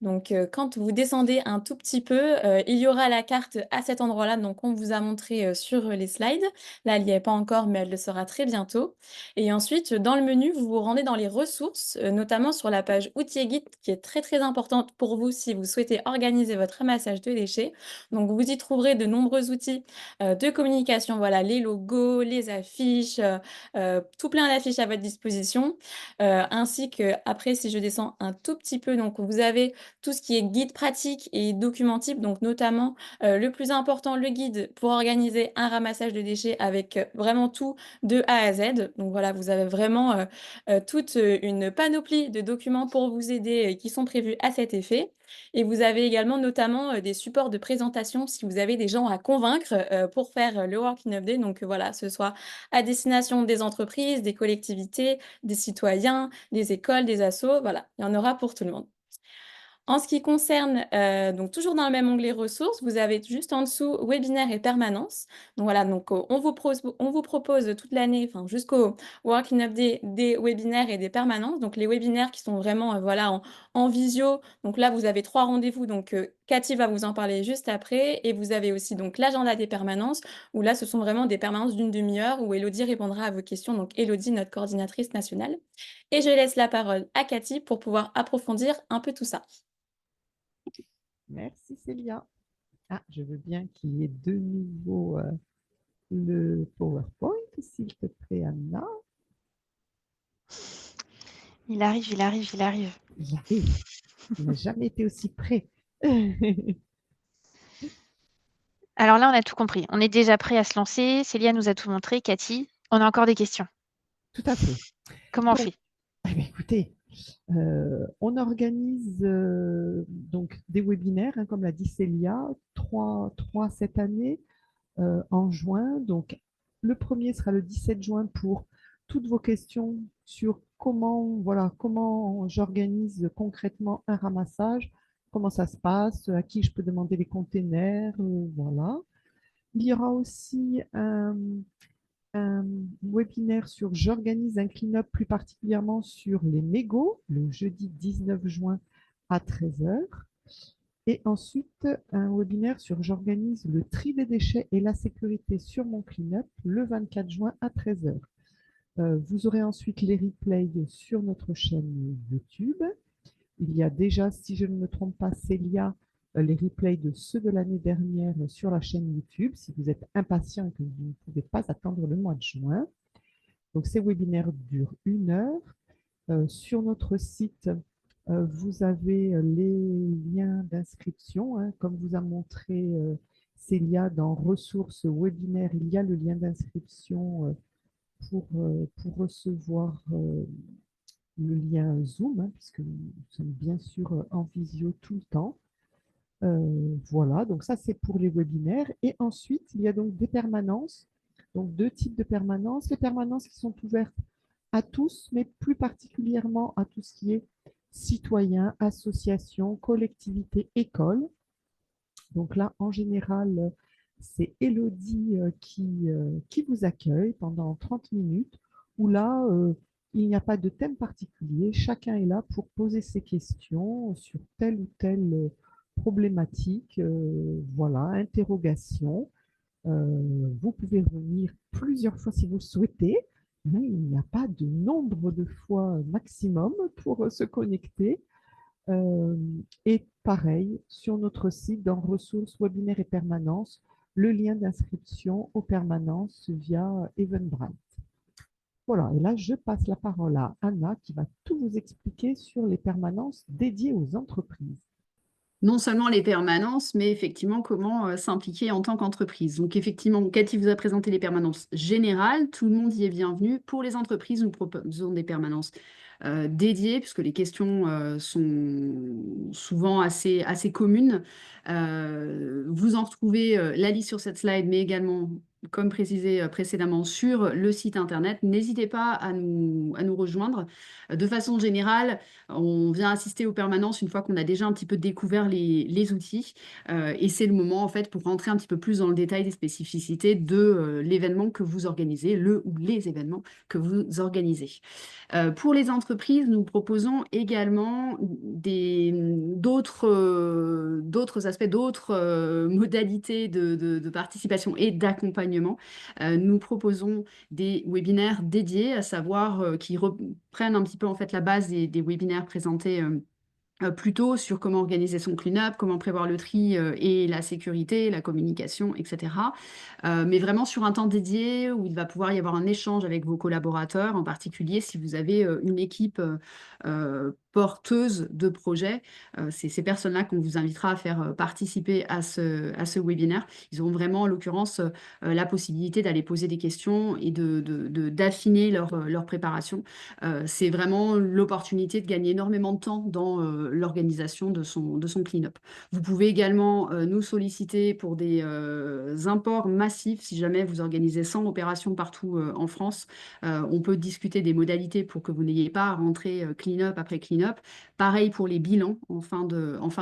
Donc, quand vous descendez un tout petit peu, il y aura la carte à cet endroit-là, donc on vous a montré sur les slides. Là, elle n'y est pas encore, mais elle le sera très bientôt. Et ensuite, dans le menu, vous vous rendez dans les ressources, notamment sur la page outils et guides, qui est très très importante pour vous si vous souhaitez organiser votre ramassage de déchets. Donc, vous y trouverez de nombreux outils de communication, voilà, les logos, les affiches, tout plein d'affiches à votre disposition, ainsi que après, si je descends un tout petit peu, donc vous avez tout ce qui est guide pratique et document type, donc notamment le plus important, le guide pour organiser un ramassage de déchets avec vraiment tout de A à Z. Donc voilà, vous avez vraiment toute une panoplie de documents pour vous aider qui sont prévus à cet effet. Et vous avez également notamment des supports de présentation si vous avez des gens à convaincre pour faire le World Cleanup Day. Donc voilà, ce soit à destination des entreprises, des collectivités, des citoyens, des écoles, des assos. Voilà, il y en aura pour tout le monde. En ce qui concerne, donc toujours dans le même onglet ressources, vous avez juste en dessous webinaire et permanence. Donc voilà, donc on vous propose toute l'année, enfin jusqu'au World Cleanup Day, des webinaires et des permanences. Donc les webinaires qui sont vraiment voilà, en visio. Donc là, vous avez 3 rendez-vous. Donc Cathy va vous en parler juste après. Et vous avez aussi donc l'agenda des permanences, où là, ce sont vraiment des permanences d'une demi-heure où Élodie répondra à vos questions. Donc Élodie, notre coordinatrice nationale. Et je laisse la parole à Cathy pour pouvoir approfondir un peu tout ça. Merci Célia. Ah, je veux bien qu'il y ait de nouveau le PowerPoint, s'il te plaît, Anna. Il arrive, il arrive, il arrive. Il arrive. Il n'a jamais été aussi près. Alors là, on a tout compris. On est déjà prêt à se lancer. Célia nous a tout montré. Cathy, on a encore des questions. Tout à fait. Comment on Donc, fait? eh bien, écoutez, on organise donc des webinaires, hein, comme l'a dit Célia, trois cette année en juin. Donc, le premier sera le 17 juin pour toutes vos questions sur comment j'organise concrètement un ramassage, comment ça se passe, à qui je peux demander les containers, voilà. Il y aura aussi un webinaire sur j'organise un clean-up plus particulièrement sur les mégots le jeudi 19 juin à 13 h. Et ensuite, un webinaire sur j'organise le tri des déchets et la sécurité sur mon clean-up le 24 juin à 13 h. Vous aurez ensuite les replays sur notre chaîne YouTube. Il y a déjà, si je ne me trompe pas, Célia, les replays de ceux de l'année dernière sur la chaîne YouTube, si vous êtes impatient et que vous ne pouvez pas attendre le mois de juin. Donc, ces webinaires durent 1 heure. Sur notre site, Vous avez les liens d'inscription, hein, comme vous a montré Célia dans ressources webinaires, il y a le lien d'inscription pour recevoir le lien Zoom, hein, puisque nous sommes bien sûr en visio tout le temps. Voilà, donc ça c'est pour les webinaires. Et ensuite, il y a donc des permanences, donc 2 types de permanences. Les permanences qui sont ouvertes à tous, mais plus particulièrement à tout ce qui est citoyens, associations, collectivités, écoles. Donc là, en général, c'est Élodie qui vous accueille pendant 30 minutes, où là, il n'y a pas de thème particulier. Chacun est là pour poser ses questions sur telle ou telle problématique, voilà, interrogation. Vous pouvez revenir plusieurs fois si vous le souhaitez. Mais il n'y a pas de nombre de fois maximum pour se connecter. Euh, et pareil, sur notre site, dans ressources, webinaires et permanences, le lien d'inscription aux permanences via Eventbrite. Voilà, et là, je passe la parole à Anna qui va tout vous expliquer sur les permanences dédiées aux entreprises. Non seulement les permanences, mais effectivement comment s'impliquer en tant qu'entreprise. Donc effectivement, Cathy vous a présenté les permanences générales, tout le monde y est bienvenu. Pour les entreprises, nous proposons des permanences dédiées, puisque les questions sont souvent assez communes. Vous en retrouvez la liste sur cette slide, mais également, comme précisé précédemment, sur le site internet. N'hésitez pas à nous rejoindre. De façon générale, on vient assister aux permanences une fois qu'on a déjà un petit peu découvert les outils. Et c'est le moment, en fait, pour rentrer un petit peu plus dans le détail des spécificités de l'événement que vous organisez, le ou les événements que vous organisez. Pour les entreprises, nous proposons également d'autres aspects, d'autres modalités de participation et d'accompagnement. Nous proposons des webinaires dédiés, à savoir qui reprennent un petit peu en fait la base des webinaires présentés plus tôt sur comment organiser son clean-up, comment prévoir le tri et la sécurité, la communication, etc. Mais vraiment sur un temps dédié où il va pouvoir y avoir un échange avec vos collaborateurs, en particulier si vous avez une équipe porteuse de projets. C'est ces personnes-là qu'on vous invitera à faire participer à ce webinaire. Ils auront vraiment, en l'occurrence, la possibilité d'aller poser des questions et d'affiner leur préparation. C'est vraiment l'opportunité de gagner énormément de temps dans l'organisation de son clean-up. Vous pouvez également nous solliciter pour des imports massifs. Si jamais vous organisez 100 opérations partout en France, on peut discuter des modalités pour que vous n'ayez pas à rentrer clean-up après clean-up. Pareil pour les bilans en fin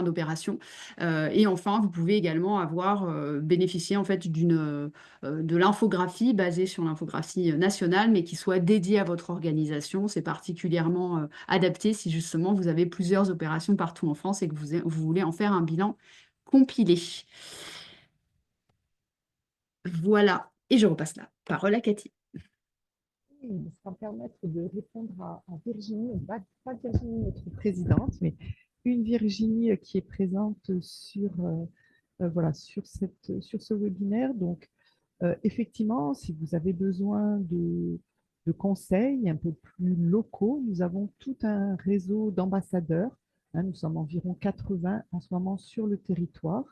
d'opération. Et enfin, vous pouvez également avoir bénéficié en fait de l'infographie basée sur l'infographie nationale, mais qui soit dédiée à votre organisation. C'est particulièrement adapté si justement vous avez plusieurs opérations partout en France et que vous voulez en faire un bilan compilé. Voilà. Et je repasse la parole à Cathy. Ça va me permettre de répondre à Virginie, pas Virginie, notre présidente, mais une Virginie qui est présente voilà, sur ce webinaire. Donc, effectivement, si vous avez besoin de conseils un peu plus locaux, nous avons tout un réseau d'ambassadeurs. Hein, nous sommes environ 80 en ce moment sur le territoire.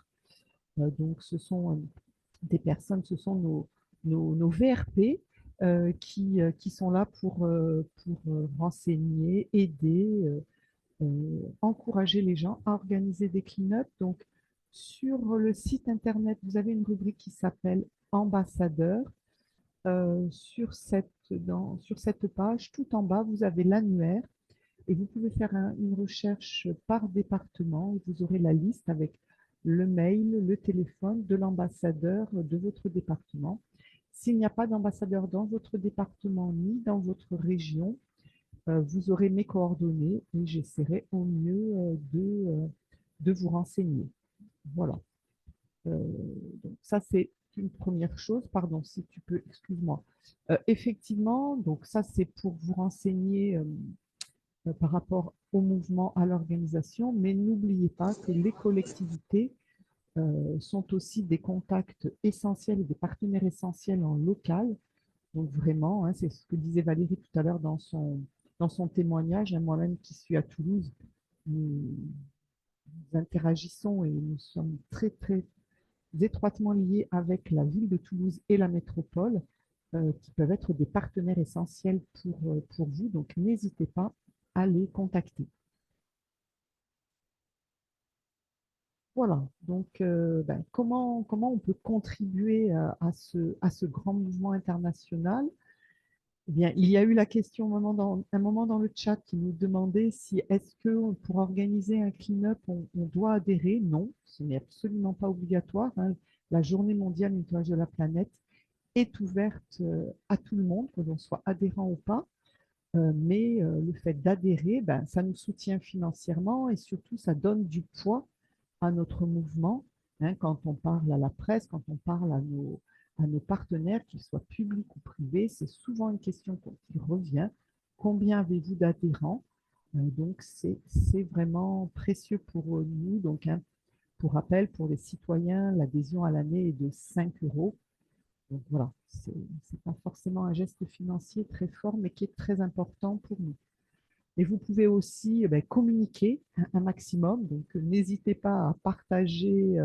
Donc, ce sont des personnes, ce sont nos VRP qui sont là pour renseigner, aider, encourager les gens à organiser des clean-up. Donc, sur le site internet, vous avez une rubrique qui s'appelle Ambassadeur. Sur cette page, tout en bas, vous avez l'annuaire et vous pouvez faire une recherche par département et vous aurez la liste avec le mail, le téléphone de l'ambassadeur de votre département. S'il n'y a pas d'ambassadeur dans votre département ni dans votre région, vous aurez mes coordonnées et j'essaierai au mieux de vous renseigner. Voilà. Donc ça, c'est une première chose. Pardon, si tu peux, excuse-moi. Effectivement, donc ça, c'est pour vous renseigner par rapport au mouvement, à l'organisation, mais n'oubliez pas que les collectivités sont aussi des contacts essentiels et des partenaires essentiels en local. Donc vraiment, c'est ce que disait Valérie tout à l'heure dans son témoignage, moi-même qui suis à Toulouse, nous interagissons et nous sommes très, très étroitement liés avec la ville de Toulouse et la métropole, qui peuvent être des partenaires essentiels pour vous. Donc, n'hésitez pas à les contacter. Voilà, donc comment on peut contribuer à ce grand mouvement international? Eh bien, il y a eu la question un moment dans le chat qui nous demandait si est-ce que pour organiser un clean-up, on doit adhérer. Non, ce n'est absolument pas obligatoire, hein. La journée mondiale nettoyage de la planète est ouverte à tout le monde, que l'on soit adhérent ou pas. Mais le fait d'adhérer, ça nous soutient financièrement et surtout, ça donne du poids à notre mouvement, hein, quand on parle à la presse, quand on parle à nos partenaires, qu'ils soient publics ou privés, c'est souvent une question qui revient. Combien avez-vous d'adhérents? Donc, c'est vraiment précieux pour nous. Donc, hein, pour rappel, pour les citoyens, l'adhésion à l'année est de 5 euros. Donc voilà, ce n'est pas forcément un geste financier très fort, mais qui est très important pour nous. Et vous pouvez aussi communiquer un maximum. Donc, n'hésitez pas à partager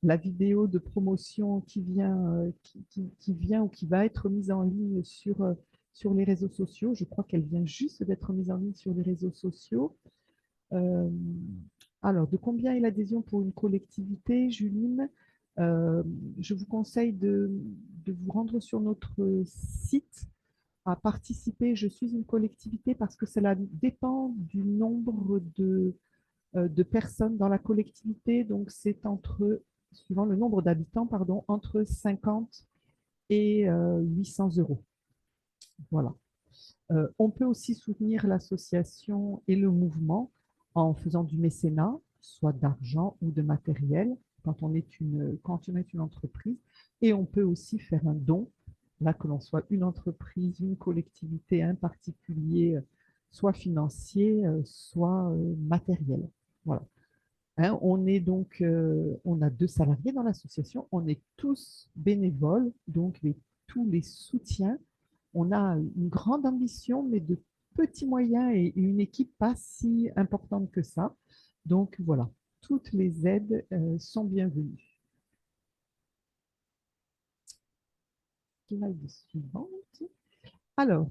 la vidéo de promotion qui vient ou qui va être mise en ligne sur les réseaux sociaux. Je crois qu'elle vient juste d'être mise en ligne sur les réseaux sociaux. Euh, alors, de combien est l'adhésion pour une collectivité, Juline? Je vous conseille de vous rendre sur notre site à participer. Je suis une collectivité parce que cela dépend du nombre de personnes dans la collectivité. Donc, c'est suivant le nombre d'habitants, pardon, entre 50 et 800 euros. Voilà. On peut aussi soutenir l'association et le mouvement en faisant du mécénat, soit d'argent ou de matériel, quand on est une entreprise. Et on peut aussi faire un don, là que l'on soit une entreprise, une collectivité, un particulier, soit financier, soit matériel. Voilà. Hein, on a 2 salariés dans l'association, on est tous bénévoles, donc tous les soutiens. On a une grande ambition, mais de petits moyens et une équipe pas si importante que ça. Donc voilà, toutes les aides sont bienvenues. Slide suivante. Alors,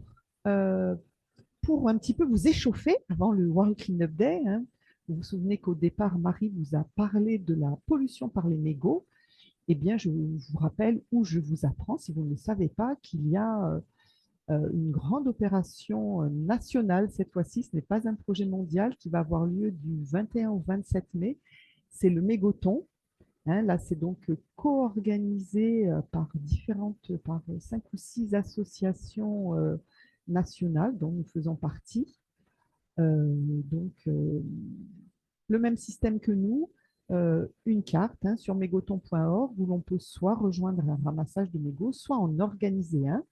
pour un petit peu vous échauffer avant le World Cleanup Day, hein, vous vous souvenez qu'au départ, Marie vous a parlé de la pollution par les mégots. Eh bien, je vous rappelle ou je vous apprends, si vous ne le savez pas, qu'il y a une grande opération nationale cette fois-ci. Ce n'est pas un projet mondial qui va avoir lieu du 21 au 27 mai. C'est le mégoton. Hein, là, c'est donc co-organisé par 5 ou 6 associations nationales dont nous faisons partie. Le même système que nous, une carte sur mégoton.org où l'on peut soit rejoindre un ramassage de mégots, soit en organiser un.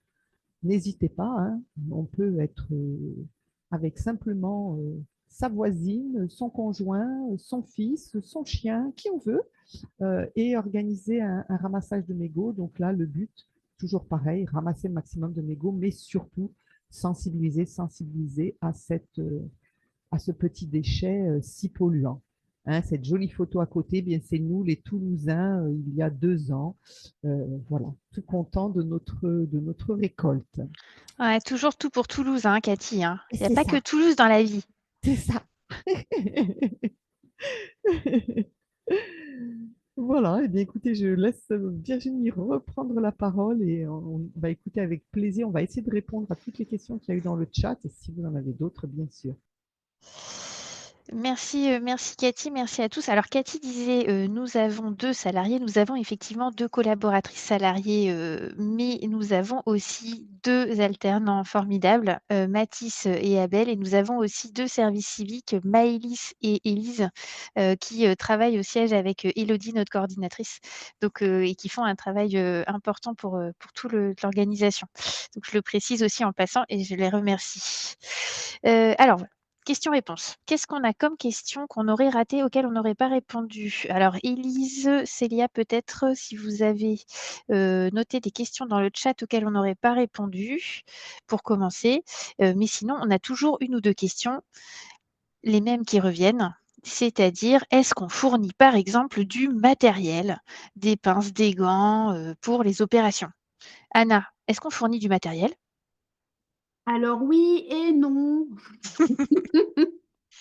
N'hésitez pas, hein, on peut être avec simplement sa voisine, son conjoint, son fils, son chien, qui on veut, et organiser un ramassage de mégots. Donc là, le but, toujours pareil, ramasser le maximum de mégots, mais surtout sensibiliser à ce petit déchet si polluant. Hein, cette jolie photo à côté, bien c'est nous, les Toulousains, il y a 2 ans. Voilà, tout content de notre récolte. Ouais, toujours tout pour Toulouse, hein, Cathy, hein. Il n'y a C'est pas ça, que Toulouse dans la vie. c'est ça. Voilà, eh bien, écoutez, je laisse Virginie reprendre la parole et on va écouter avec plaisir. On va essayer de répondre à toutes les questions qu'il y a eu dans le chat et si vous en avez d'autres, bien sûr. Merci, merci Cathy, merci à tous. Alors Cathy disait, nous avons 2 salariés, nous avons effectivement 2 collaboratrices salariées, mais nous avons aussi 2 alternants formidables, Mathis et Abel, et nous avons aussi 2 services civiques, Maëlys et Élise, qui travaillent au siège avec Élodie, notre coordinatrice, donc, et qui font un travail important pour tout l'organisation. Donc je le précise aussi en passant et je les remercie. Alors Questions-réponses. Qu'est-ce qu'on a comme question qu'on aurait raté, auquel on n'aurait pas répondu? Alors, Élise, Célia, peut-être, si vous avez noté des questions dans le chat auxquelles on n'aurait pas répondu, pour commencer. Mais sinon, on a toujours une ou deux questions, les mêmes qui reviennent. C'est-à-dire, est-ce qu'on fournit par exemple du matériel, des pinces, des gants pour les opérations? Anna, est-ce qu'on fournit du matériel? Alors oui et non.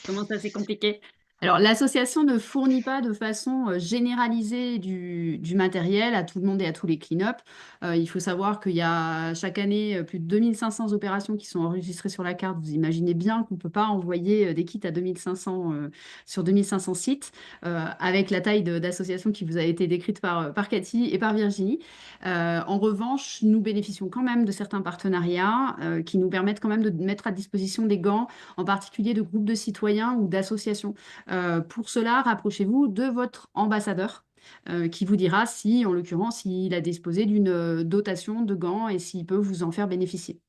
Comment ça, c'est compliqué? Alors, l'association ne fournit pas de façon généralisée du matériel à tout le monde et à tous les clean-up. Il faut savoir qu'il y a chaque année plus de 2500 opérations qui sont enregistrées sur la carte. Vous imaginez bien qu'on ne peut pas envoyer des kits à 2500 sur 2500 sites avec la taille d'association qui vous a été décrite par Cathy et par Virginie. En revanche, nous bénéficions quand même de certains partenariats qui nous permettent quand même de mettre à disposition des gants, en particulier de groupes de citoyens ou d'associations. Pour cela, rapprochez-vous de votre ambassadeur qui vous dira si, en l'occurrence, il a disposé d'une dotation de gants et s'il peut vous en faire bénéficier.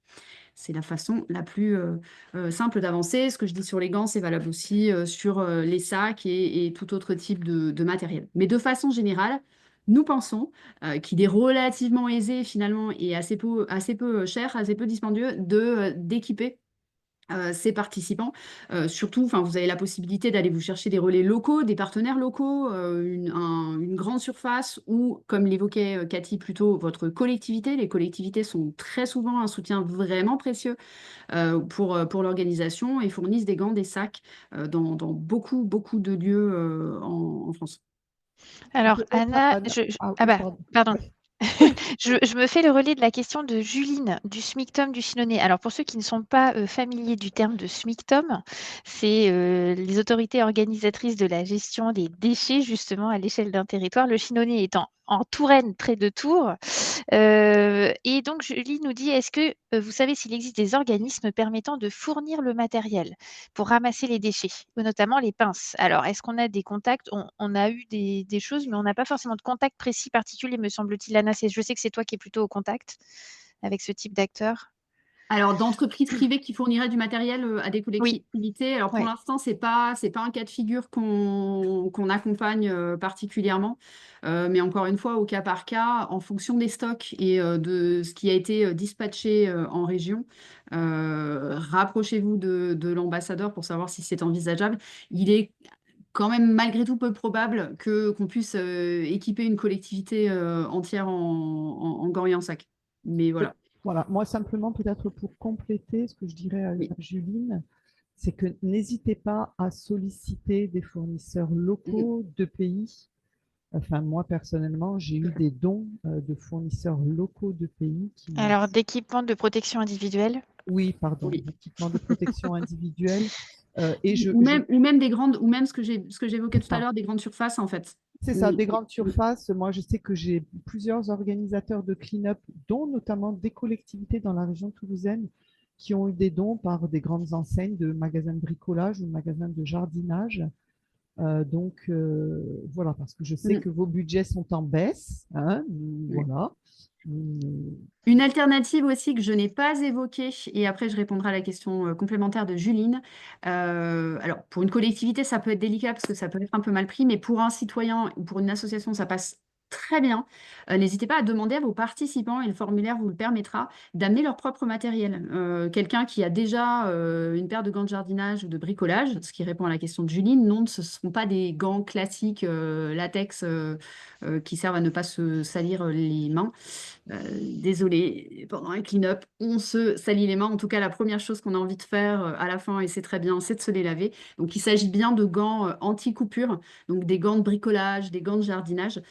C'est la façon la plus simple d'avancer. Ce que je dis sur les gants, c'est valable aussi sur les sacs et tout autre type de matériel. Mais de façon générale, nous pensons qu'il est relativement aisé finalement et assez peu cher, assez peu dispendieux d'équiper ces participants. Surtout, vous avez la possibilité d'aller vous chercher des relais locaux, des partenaires locaux, une grande surface ou, comme l'évoquait Cathy plutôt, votre collectivité. Les collectivités sont très souvent un soutien vraiment précieux pour l'organisation et fournissent des gants, des sacs dans beaucoup, beaucoup de lieux en France. Alors, Peut-être, Anna, Anna- Ah ah oui, bah, pardon. pardon. Oui. Je me fais le relais de la question de Juline du SMICTOM du Chinonais. Alors, pour ceux qui ne sont pas familiers du terme de SMICTOM, c'est les autorités organisatrices de la gestion des déchets, justement, à l'échelle d'un territoire. Le Chinonais étant en Touraine, près de Tours. Et donc, Julie nous dit, est-ce que vous savez s'il existe des organismes permettant de fournir le matériel pour ramasser les déchets, ou notamment les pinces? Alors, est-ce qu'on a des contacts? On a eu des choses, mais on n'a pas forcément de contact précis particulier, me semble-t-il. Anna, je sais que c'est toi qui es plutôt au contact avec ce type d'acteurs. Alors, d'entreprises privées qui fourniraient du matériel à des Oui, collectivités. Alors, pour oui. l'instant, c'est pas un cas de figure qu'on accompagne particulièrement. Mais encore une fois, au cas par cas, en fonction des stocks et de ce qui a été dispatché en région, rapprochez-vous de l'ambassadeur pour savoir si c'est envisageable. Il est quand même malgré tout peu probable qu'on puisse équiper une collectivité entière en gants et en sac. Mais voilà. Voilà, moi simplement peut-être pour compléter ce que je dirais à Oui. Juline, c'est que n'hésitez pas à solliciter des fournisseurs locaux de pays. Enfin, moi personnellement, j'ai eu des dons de fournisseurs locaux de pays qui m'ont... Alors, d'équipements de protection individuelle? Oui, pardon, Oui. d'équipements de protection individuelle. Et Ou même des grandes, ou même ce que j'évoquais tout à ça. l'heure, des grandes surfaces en fait. C'est ça, Oui. des grandes surfaces. Moi, je sais que j'ai plusieurs organisateurs de clean-up, dont notamment des collectivités dans la région toulousaine, qui ont eu des dons par des grandes enseignes de magasins de bricolage ou de magasins de jardinage. Voilà, parce que je sais que vos budgets sont en baisse. Hein, voilà. Une alternative aussi que je n'ai pas évoquée, et après je répondrai à la question complémentaire de Juline. Alors, pour une collectivité, ça peut être délicat parce que ça peut être un peu mal pris, mais pour un citoyen ou pour une association, ça passe très bien. N'hésitez pas à demander à vos participants, et le formulaire vous le permettra, d'amener leur propre matériel. Quelqu'un qui a déjà une paire de gants de jardinage ou de bricolage, ce qui répond à la question de Juline, non, ce ne seront pas des gants classiques latex qui servent à ne pas se salir les mains. Désolé, pendant un clean-up, on se salit les mains. En tout cas, la première chose qu'on a envie de faire à la fin, et c'est très bien, c'est de se les laver. Donc, il s'agit bien de gants anti-coupure, donc des gants de bricolage, des gants de jardinage.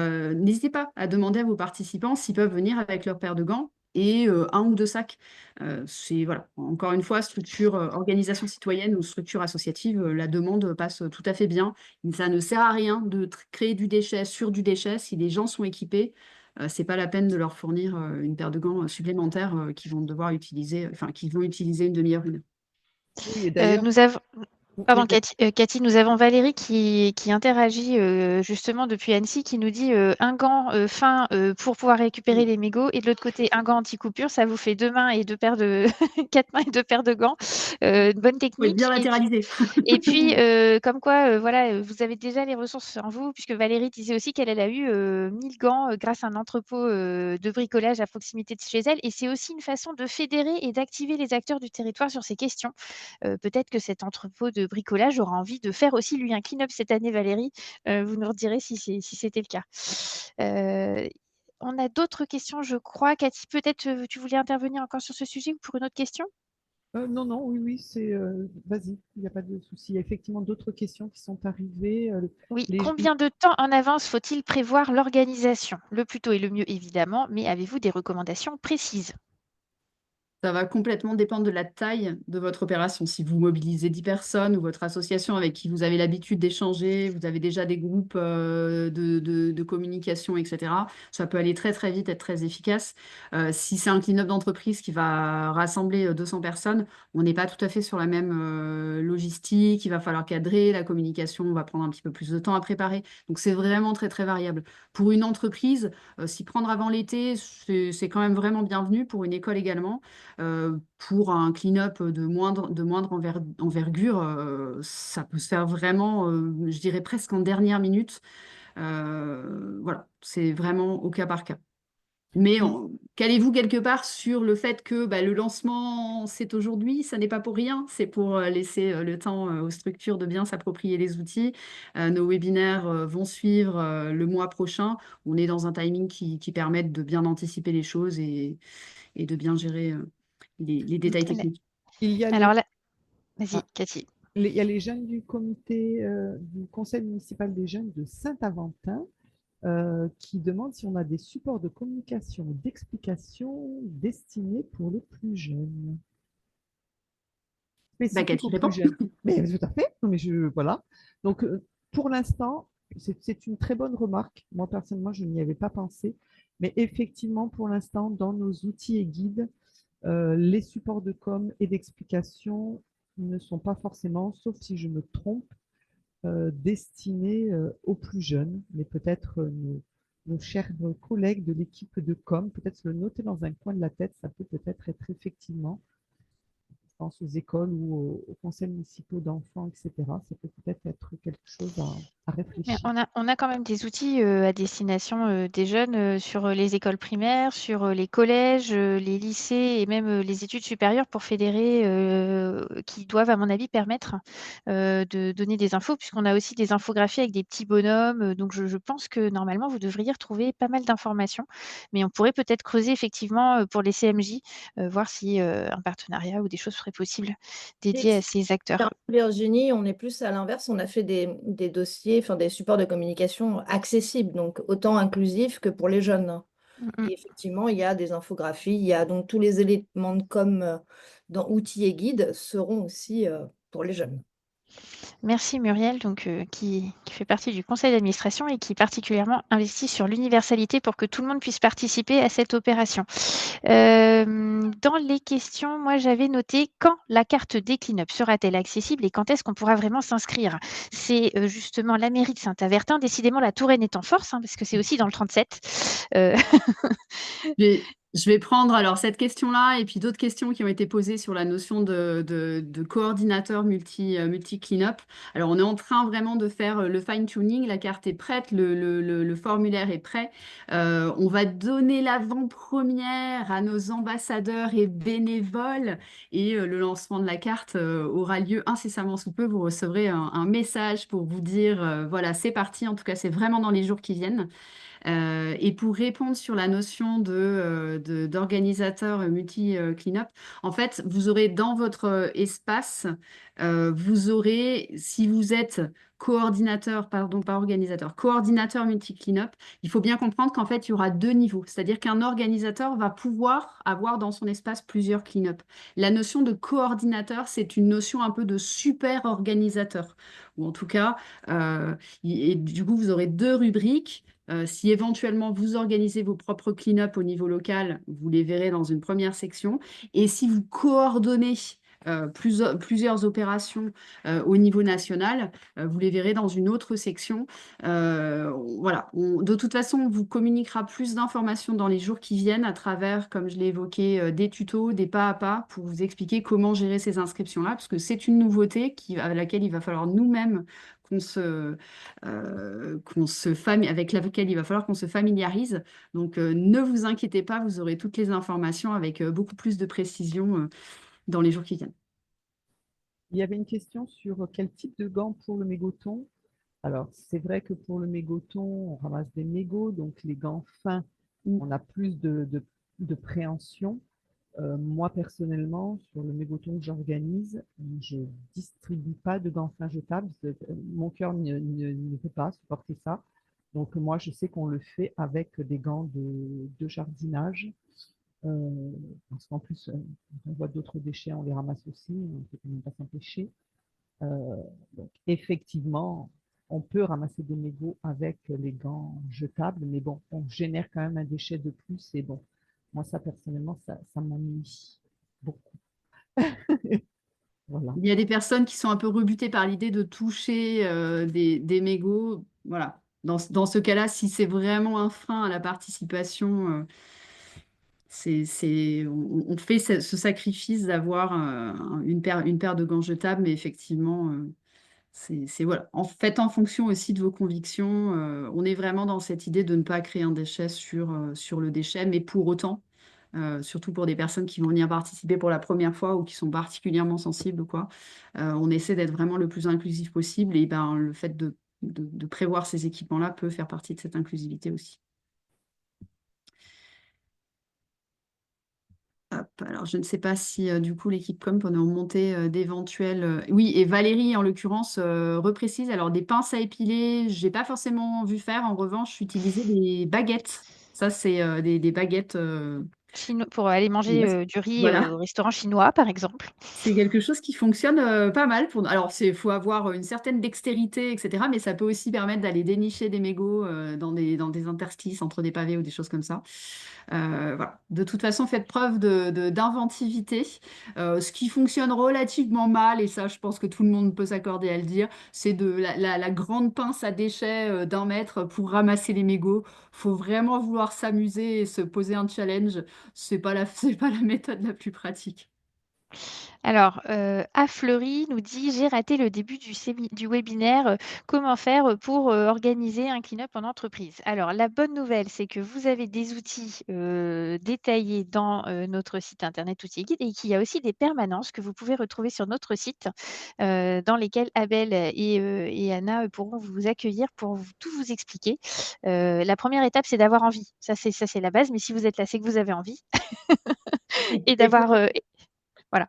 N'hésitez pas à demander à vos participants s'ils peuvent venir avec leur paire de gants et un ou deux sacs. C'est voilà, encore une fois, structure organisation citoyenne ou structure associative, la demande passe tout à fait bien. Ça ne sert à rien de créer du déchet sur du déchet si les gens sont équipés. C'est pas la peine de leur fournir une paire de gants supplémentaires qu'ils vont devoir utiliser, qui vont utiliser une demi-heure, une heure. Oui, et d'ailleurs, Nous avons... Pardon, Cathy, nous avons Valérie qui interagit justement depuis Annecy, qui nous dit un gant fin pour pouvoir récupérer les mégots et de l'autre côté un gant anti-coupure, ça vous fait 2 mains et 2 paires de 4 mains et 2 paires de gants. Une bonne Faut être technique. bien latéralisé. Et puis, comme quoi, voilà, vous avez déjà les ressources en vous, puisque Valérie disait aussi qu'elle a eu 1000 gants grâce à un entrepôt de bricolage à proximité de chez elle. Et c'est aussi une façon de fédérer et d'activer les acteurs du territoire sur ces questions. Peut-être que cet entrepôt de bricolage aura envie de faire aussi, lui, un clean-up cette année, Valérie. Vous nous redirez si c'était le cas. On a d'autres questions, je crois. Cathy, peut-être tu voulais intervenir encore sur ce sujet ou pour une autre question? Non, non, oui, oui, vas-y, il n'y a pas de souci. Il y a effectivement d'autres questions qui sont arrivées. Oui, Les jeunes- combien de temps en avance faut-il prévoir l'organisation? Le plus tôt est le mieux, évidemment, mais avez-vous des recommandations précises? Ça va complètement dépendre de la taille de votre opération. Si vous mobilisez 10 personnes ou votre association avec qui vous avez l'habitude d'échanger, vous avez déjà des groupes de communication, etc., ça peut aller très très vite, être très efficace. Si c'est un clean-up d'entreprise qui va rassembler 200 personnes, on n'est pas tout à fait sur la même logistique. Il va falloir cadrer, la communication va prendre un petit peu plus de temps à préparer. Donc c'est vraiment très très variable. Pour une entreprise, s'y prendre avant l'été, c'est quand même vraiment bienvenu. Pour une école également. Pour un clean-up de moindre envergure, ça peut se faire vraiment, je dirais presque en dernière minute. Voilà, c'est vraiment au cas par cas. Mais il- calez-vous quelque part sur le fait que bah, le lancement, c'est aujourd'hui, ça n'est pas pour rien, c'est pour laisser le temps aux structures de bien s'approprier les outils. Nos webinaires vont suivre le mois prochain. On est dans un timing qui permette de bien anticiper les choses et de bien gérer les détails techniques. il y a les, Alors là, vas-y, ah, Cathy. il y a les jeunes du comité du conseil municipal des jeunes de Saint-Aventin qui demandent si on a des supports de communication ou d'explication destinés pour les plus jeunes. Bah, Spécifiques Cathy aux plus répond. jeunes. Mais tout à fait. Non, mais voilà. Donc, pour l'instant, c'est une très bonne remarque. Moi, personnellement, je n'y avais pas pensé. Mais effectivement, pour l'instant, dans nos outils et guides, les supports de com et d'explication ne sont pas forcément, sauf si je me trompe, destinés aux plus jeunes. Mais peut-être nos chers collègues de l'équipe de com, peut-être se le noter dans un coin de la tête, ça peut peut-être être effectivement, je pense aux écoles ou aux conseils municipaux d'enfants, etc. Ça peut peut-être être quelque chose à Mais réfléchir. on a quand même des outils à destination des jeunes sur les écoles primaires, sur les collèges, les lycées et même les études supérieures pour fédérer, qui doivent, à mon avis, permettre de donner des infos, puisqu'on a aussi des infographies avec des petits bonhommes. Donc, je pense que normalement, vous devriez retrouver pas mal d'informations. Mais on pourrait peut-être creuser effectivement pour les CMJ, voir si un partenariat ou des choses seraient possibles dédiées à ces acteurs. Virginie, on est plus à l'inverse, on a fait des dossiers, enfin des supports de communication accessibles, donc autant inclusifs que pour les jeunes. Mm, mm. Et effectivement, il y a des infographies, il y a donc tous les éléments de com dans outils et guides seront aussi pour les jeunes. Merci Muriel, donc, qui fait partie du conseil d'administration et qui particulièrement investit sur l'universalité pour que tout le monde puisse participer à cette opération. Dans les questions, moi j'avais noté quand la carte des clean-up sera-t-elle accessible et quand est-ce qu'on pourra vraiment s'inscrire? C'est justement la mairie de Saint-Avertin, décidément la Touraine est en force, hein, parce que c'est aussi dans le 37. Je vais prendre alors cette question-là et puis d'autres questions qui ont été posées sur la notion de coordinateur multi-cleanup. Alors, on est en train vraiment de faire le fine-tuning. La carte est prête, le formulaire est prêt. On va donner l'avant-première à nos ambassadeurs et bénévoles et le lancement de la carte aura lieu incessamment sous peu. Vous recevrez un message pour vous dire, voilà, c'est parti. En tout cas, c'est vraiment dans les jours qui viennent. Et pour répondre sur la notion d'organisateur multi-cleanup, en fait, vous aurez dans votre espace, vous aurez, si vous êtes coordinateur, pardon, pas organisateur, coordinateur multi-cleanup, il faut bien comprendre qu'en fait, il y aura 2 niveaux. C'est-à-dire qu'un organisateur va pouvoir avoir dans son espace plusieurs clean-up. La notion de coordinateur, c'est une notion un peu de super organisateur. Ou en tout cas, et du coup, vous aurez 2 rubriques. Si éventuellement vous organisez vos propres clean-up au niveau local, vous les verrez dans une première section. Et si vous coordonnez plusieurs opérations au niveau national. Vous les verrez dans une autre section. Voilà. De toute façon, on vous communiquera plus d'informations dans les jours qui viennent à travers, comme je l'ai évoqué, des tutos, des pas à pas pour vous expliquer comment gérer ces inscriptions-là, parce que c'est une nouveauté à laquelle il va falloir nous-mêmes avec laquelle il va falloir qu'on se familiarise. Donc, ne vous inquiétez pas, vous aurez toutes les informations avec beaucoup plus de précision dans les jours qui viennent. Il y avait une question sur quel type de gants pour le mégoton. Alors, c'est vrai que pour le mégoton, on ramasse des mégots, donc les gants fins, on a plus de préhension. Moi, personnellement, sur le mégoton que j'organise, je ne distribue pas de gants fins jetables. Mon cœur ne peut pas supporter ça. Donc, moi, je sais qu'on le fait avec des gants de jardinage. Parce qu'en plus, on voit d'autres déchets, on les ramasse aussi, on ne peut quand même pas s'empêcher. Donc, effectivement, on peut ramasser des mégots avec les gants jetables, mais bon, on génère quand même un déchet de plus. Et bon, moi, ça, personnellement, ça m'ennuie beaucoup. Voilà. Il y a des personnes qui sont un peu rebutées par l'idée de toucher des mégots. Voilà. Dans ce cas-là, si c'est vraiment un frein à la participation, on fait ce sacrifice d'avoir une paire de gants jetables, mais effectivement, voilà. En fonction aussi de vos convictions. On est vraiment dans cette idée de ne pas créer un déchet sur le déchet, mais pour autant, surtout pour des personnes qui vont venir participer pour la première fois ou qui sont particulièrement sensibles, quoi, on essaie d'être vraiment le plus inclusif possible. Et ben, le fait de prévoir ces équipements-là peut faire partie de cette inclusivité aussi. Hop, alors, je ne sais pas si du coup l'équipe com peut nous remonter d'éventuels. Oui, et Valérie en l'occurrence reprécise. Alors des pinces à épiler, j'ai pas forcément vu faire. En revanche, utiliser des baguettes. Ça, c'est des baguettes. Pour aller manger du riz Voilà. au restaurant chinois, par exemple. C'est quelque chose qui fonctionne pas mal. Alors, il faut avoir une certaine dextérité, etc. Mais ça peut aussi permettre d'aller dénicher des mégots dans des interstices entre des pavés ou des choses comme ça. Voilà. De toute façon, faites preuve d'inventivité. Ce qui fonctionne relativement mal, et ça, je pense que tout le monde peut s'accorder à le dire, c'est la grande pince à déchets d'1 mètre pour ramasser les mégots. Faut vraiment vouloir s'amuser et se poser un challenge. C'est pas la méthode la plus pratique. Alors, Fleury nous dit: «J'ai raté le début du webinaire, comment faire, pour, organiser un clean-up en entreprise?» Alors la bonne nouvelle, c'est que vous avez des outils, détaillés dans, notre site internet Outils et Guides et qu'il y a aussi des permanences que vous pouvez retrouver sur notre site, dans lesquelles Abel et Anna, pourront vous accueillir pour tout vous expliquer. La première étape, c'est d'avoir envie. Ça, c'est la base, mais si vous êtes là, c'est que vous avez envie et d'avoir, voilà.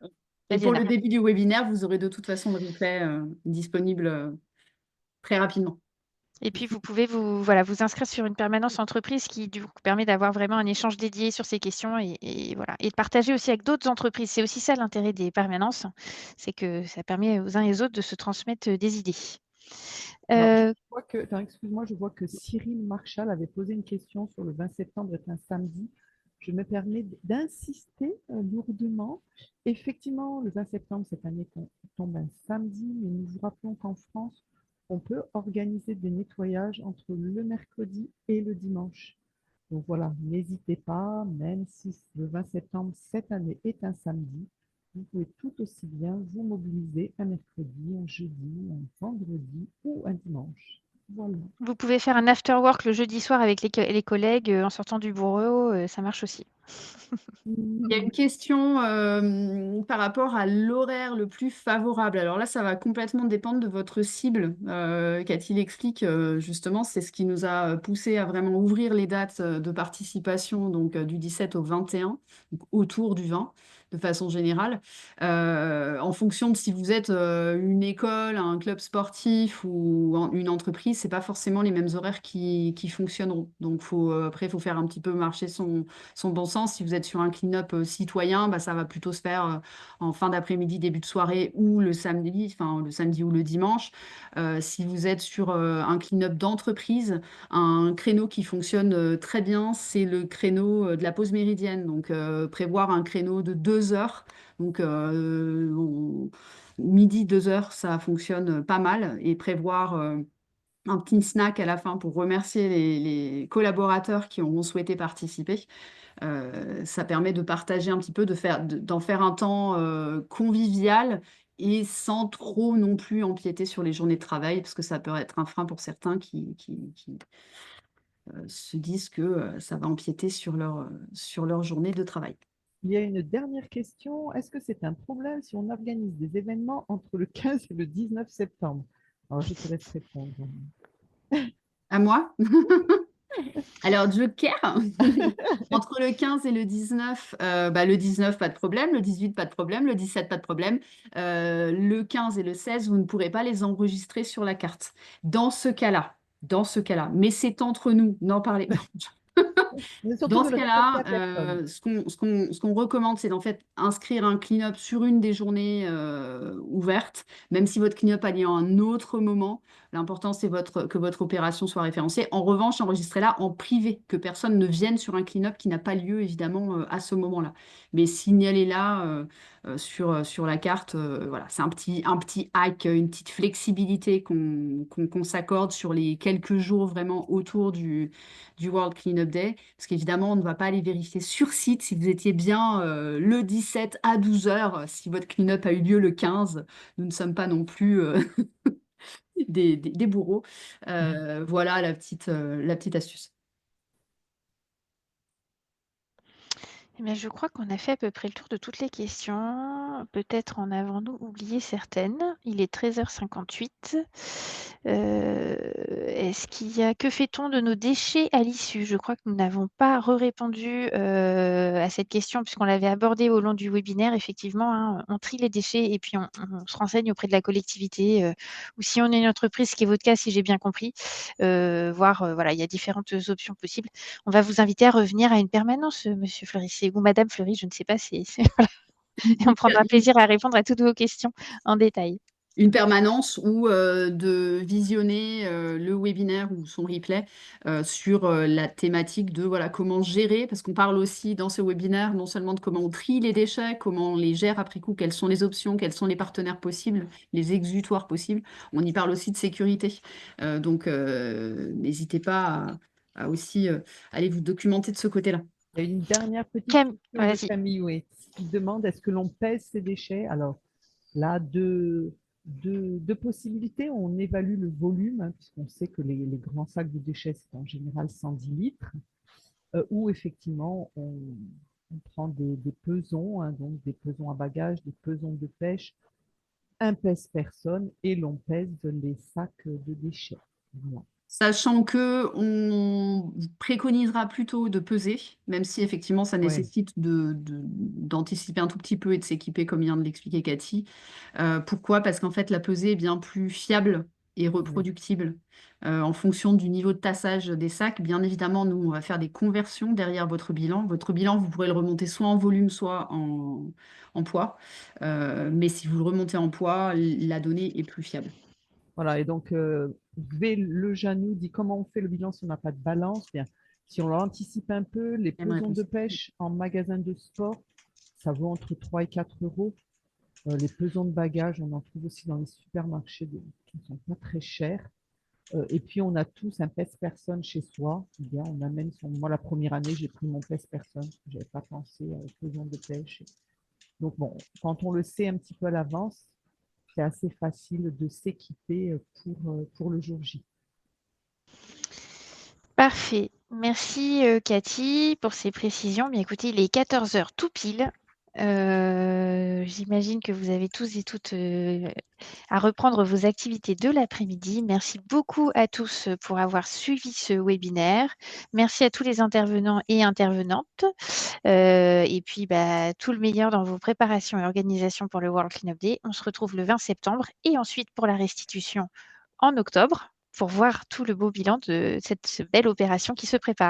Et Vas-y, pour Anna. le début du webinaire, vous aurez de toute façon le replay disponible très rapidement. Et puis, vous pouvez vous inscrire sur une permanence entreprise qui, du coup, permet d'avoir vraiment un échange dédié sur ces questions et voilà. Et de partager aussi avec d'autres entreprises. C'est aussi ça l'intérêt des permanences, c'est que ça permet aux uns et aux autres de se transmettre des idées. Alors, excuse-moi, je vois que Cyril Marchal avait posé une question sur le 20 septembre est un samedi. Je me permets d'insister lourdement. Effectivement, le 20 septembre cette année tombe un samedi, mais nous vous rappelons qu'en France, on peut organiser des nettoyages entre le mercredi et le dimanche. Donc voilà, n'hésitez pas, même si le 20 septembre cette année est un samedi, vous pouvez tout aussi bien vous mobiliser un mercredi, un jeudi, un vendredi ou un dimanche. Voilà. Vous pouvez faire un after work le jeudi soir avec les collègues en sortant du bureau, ça marche aussi. Il y a une question par rapport à l'horaire le plus favorable. Alors là, ça va complètement dépendre de votre cible. Cathy l'explique justement, c'est ce qui nous a poussé à vraiment ouvrir les dates de participation donc, du 17 au 21, donc autour du 20 de façon générale. En fonction de si vous êtes une école, un club sportif ou une entreprise, c'est pas forcément les mêmes horaires qui fonctionneront. Donc après, il faut faire un petit peu marcher son bon sens. Si vous êtes sur un clean-up citoyen, bah, ça va plutôt se faire en fin d'après-midi, début de soirée ou le samedi ou le dimanche. Si vous êtes sur un clean-up d'entreprise, un créneau qui fonctionne très bien, c'est le créneau de la pause méridienne. Donc prévoir un créneau de 2 2 heures. Donc, midi, 2 heures, ça fonctionne pas mal. Et prévoir un petit snack à la fin pour remercier les collaborateurs qui ont souhaité participer. Ça permet de partager un petit peu, d'en faire un temps convivial et sans trop non plus empiéter sur les journées de travail, parce que ça peut être un frein pour certains qui se disent que ça va empiéter sur leur journée de travail. Il y a une dernière question. Est-ce que c'est un problème si on organise des événements entre le 15 et le 19 septembre? Alors, je te laisse répondre. À moi? Alors, Joker, entre le 15 et le 19, le 19, pas de problème, le 18, pas de problème, le 17, pas de problème. Le 15 et le 16, vous ne pourrez pas les enregistrer sur la carte. Dans ce cas-là, mais c'est entre nous, n'en parlez pas. Mais surtout Dans ne ce le répète pas à cas-là, personne. ce qu'on recommande, c'est d'en fait inscrire un clean-up sur une des journées ouvertes, même si votre clean-up a lieu à un autre moment. L'important, c'est que votre opération soit référencée. En revanche, enregistrez-la en privé, que personne ne vienne sur un clean-up qui n'a pas lieu, évidemment, à ce moment-là. Mais signalez-la sur la carte. Voilà, c'est un petit hack, une petite flexibilité qu'on s'accorde sur les quelques jours vraiment autour du World Cleanup Day, parce qu'évidemment, on ne va pas aller vérifier sur site si vous étiez bien le 17 à 12 heures, si votre cleanup a eu lieu le 15. Nous ne sommes pas non plus des bourreaux. Voilà la petite astuce. Eh bien, je crois qu'on a fait à peu près le tour de toutes les questions. Peut-être en avons-nous oublié certaines. Il est 13h58. Est-ce qu'il y a que fait-on de nos déchets à l'issue? Je crois que nous n'avons pas répondu à cette question puisqu'on l'avait abordée au long du webinaire. Effectivement, hein, on trie les déchets et puis on se renseigne auprès de la collectivité ou si on est une entreprise, ce qui est votre cas, si j'ai bien compris, voir, voilà, il y a différentes options possibles. On va vous inviter à revenir à une permanence, Monsieur Fleury, ou Madame Fleury, je ne sais pas, voilà. Et on prendra plaisir à répondre à toutes vos questions en détail. Une permanence ou de visionner le webinaire ou son replay sur la thématique de voilà, comment gérer, parce qu'on parle aussi dans ce webinaire non seulement de comment on trie les déchets, comment on les gère après coup, quelles sont les options, quels sont les partenaires possibles, les exutoires possibles. On y parle aussi de sécurité. Donc, n'hésitez pas à aussi aller vous documenter de ce côté-là. Il y a une dernière petite question de Vas-y. Camille Ouet qui demande est-ce que l'on pèse ces déchets? Alors là, deux possibilités. On évalue le volume, hein, puisqu'on sait que les grands sacs de déchets, c'est en général 110 litres, ou effectivement, on prend des pesons, hein, donc des pesons à bagages, des pesons de pêche, un pèse-personne, et l'on pèse les sacs de déchets. Voilà. Sachant que on préconisera plutôt de peser, même si effectivement ça Ouais. nécessite d'anticiper un tout petit peu et de s'équiper, comme vient de l'expliquer Cathy. Pourquoi? Parce qu'en fait, la pesée est bien plus fiable et reproductible en fonction du niveau de tassage des sacs. Bien évidemment, nous, on va faire des conversions derrière votre bilan. Votre bilan, vous pourrez le remonter soit en volume, soit en poids. Mais si vous le remontez en poids, la donnée est plus fiable. Voilà, et donc, V. Lejanou dit comment on fait le bilan si on n'a pas de balance? Bien, si on l'anticipe un peu, les Même pesons de réponse. pêche en magasin de sport, ça vaut entre 3 et 4 euros. Les pesons de bagages, on en trouve aussi dans les supermarchés qui ne sont pas très chers. Et puis, on a tous un pèse-personne chez soi. Eh bien, on amène moi, la première année, j'ai pris mon pèse-personne. Je n'avais pas pensé aux pesons de pêche. Donc, bon, quand on le sait un petit peu à l'avance, c'est assez facile de s'équiper pour le jour J. Parfait. Merci Cathy pour ces précisions. Bien écoutez, il est 14h tout pile. J'imagine que vous avez tous et toutes à reprendre vos activités de l'après-midi. Merci beaucoup à tous pour avoir suivi ce webinaire. Merci à tous les intervenants et intervenantes. Et puis, tout le meilleur dans vos préparations et organisations pour le World Cleanup Day. On se retrouve le 20 septembre et ensuite pour la restitution en octobre pour voir tout le beau bilan de cette belle opération qui se prépare.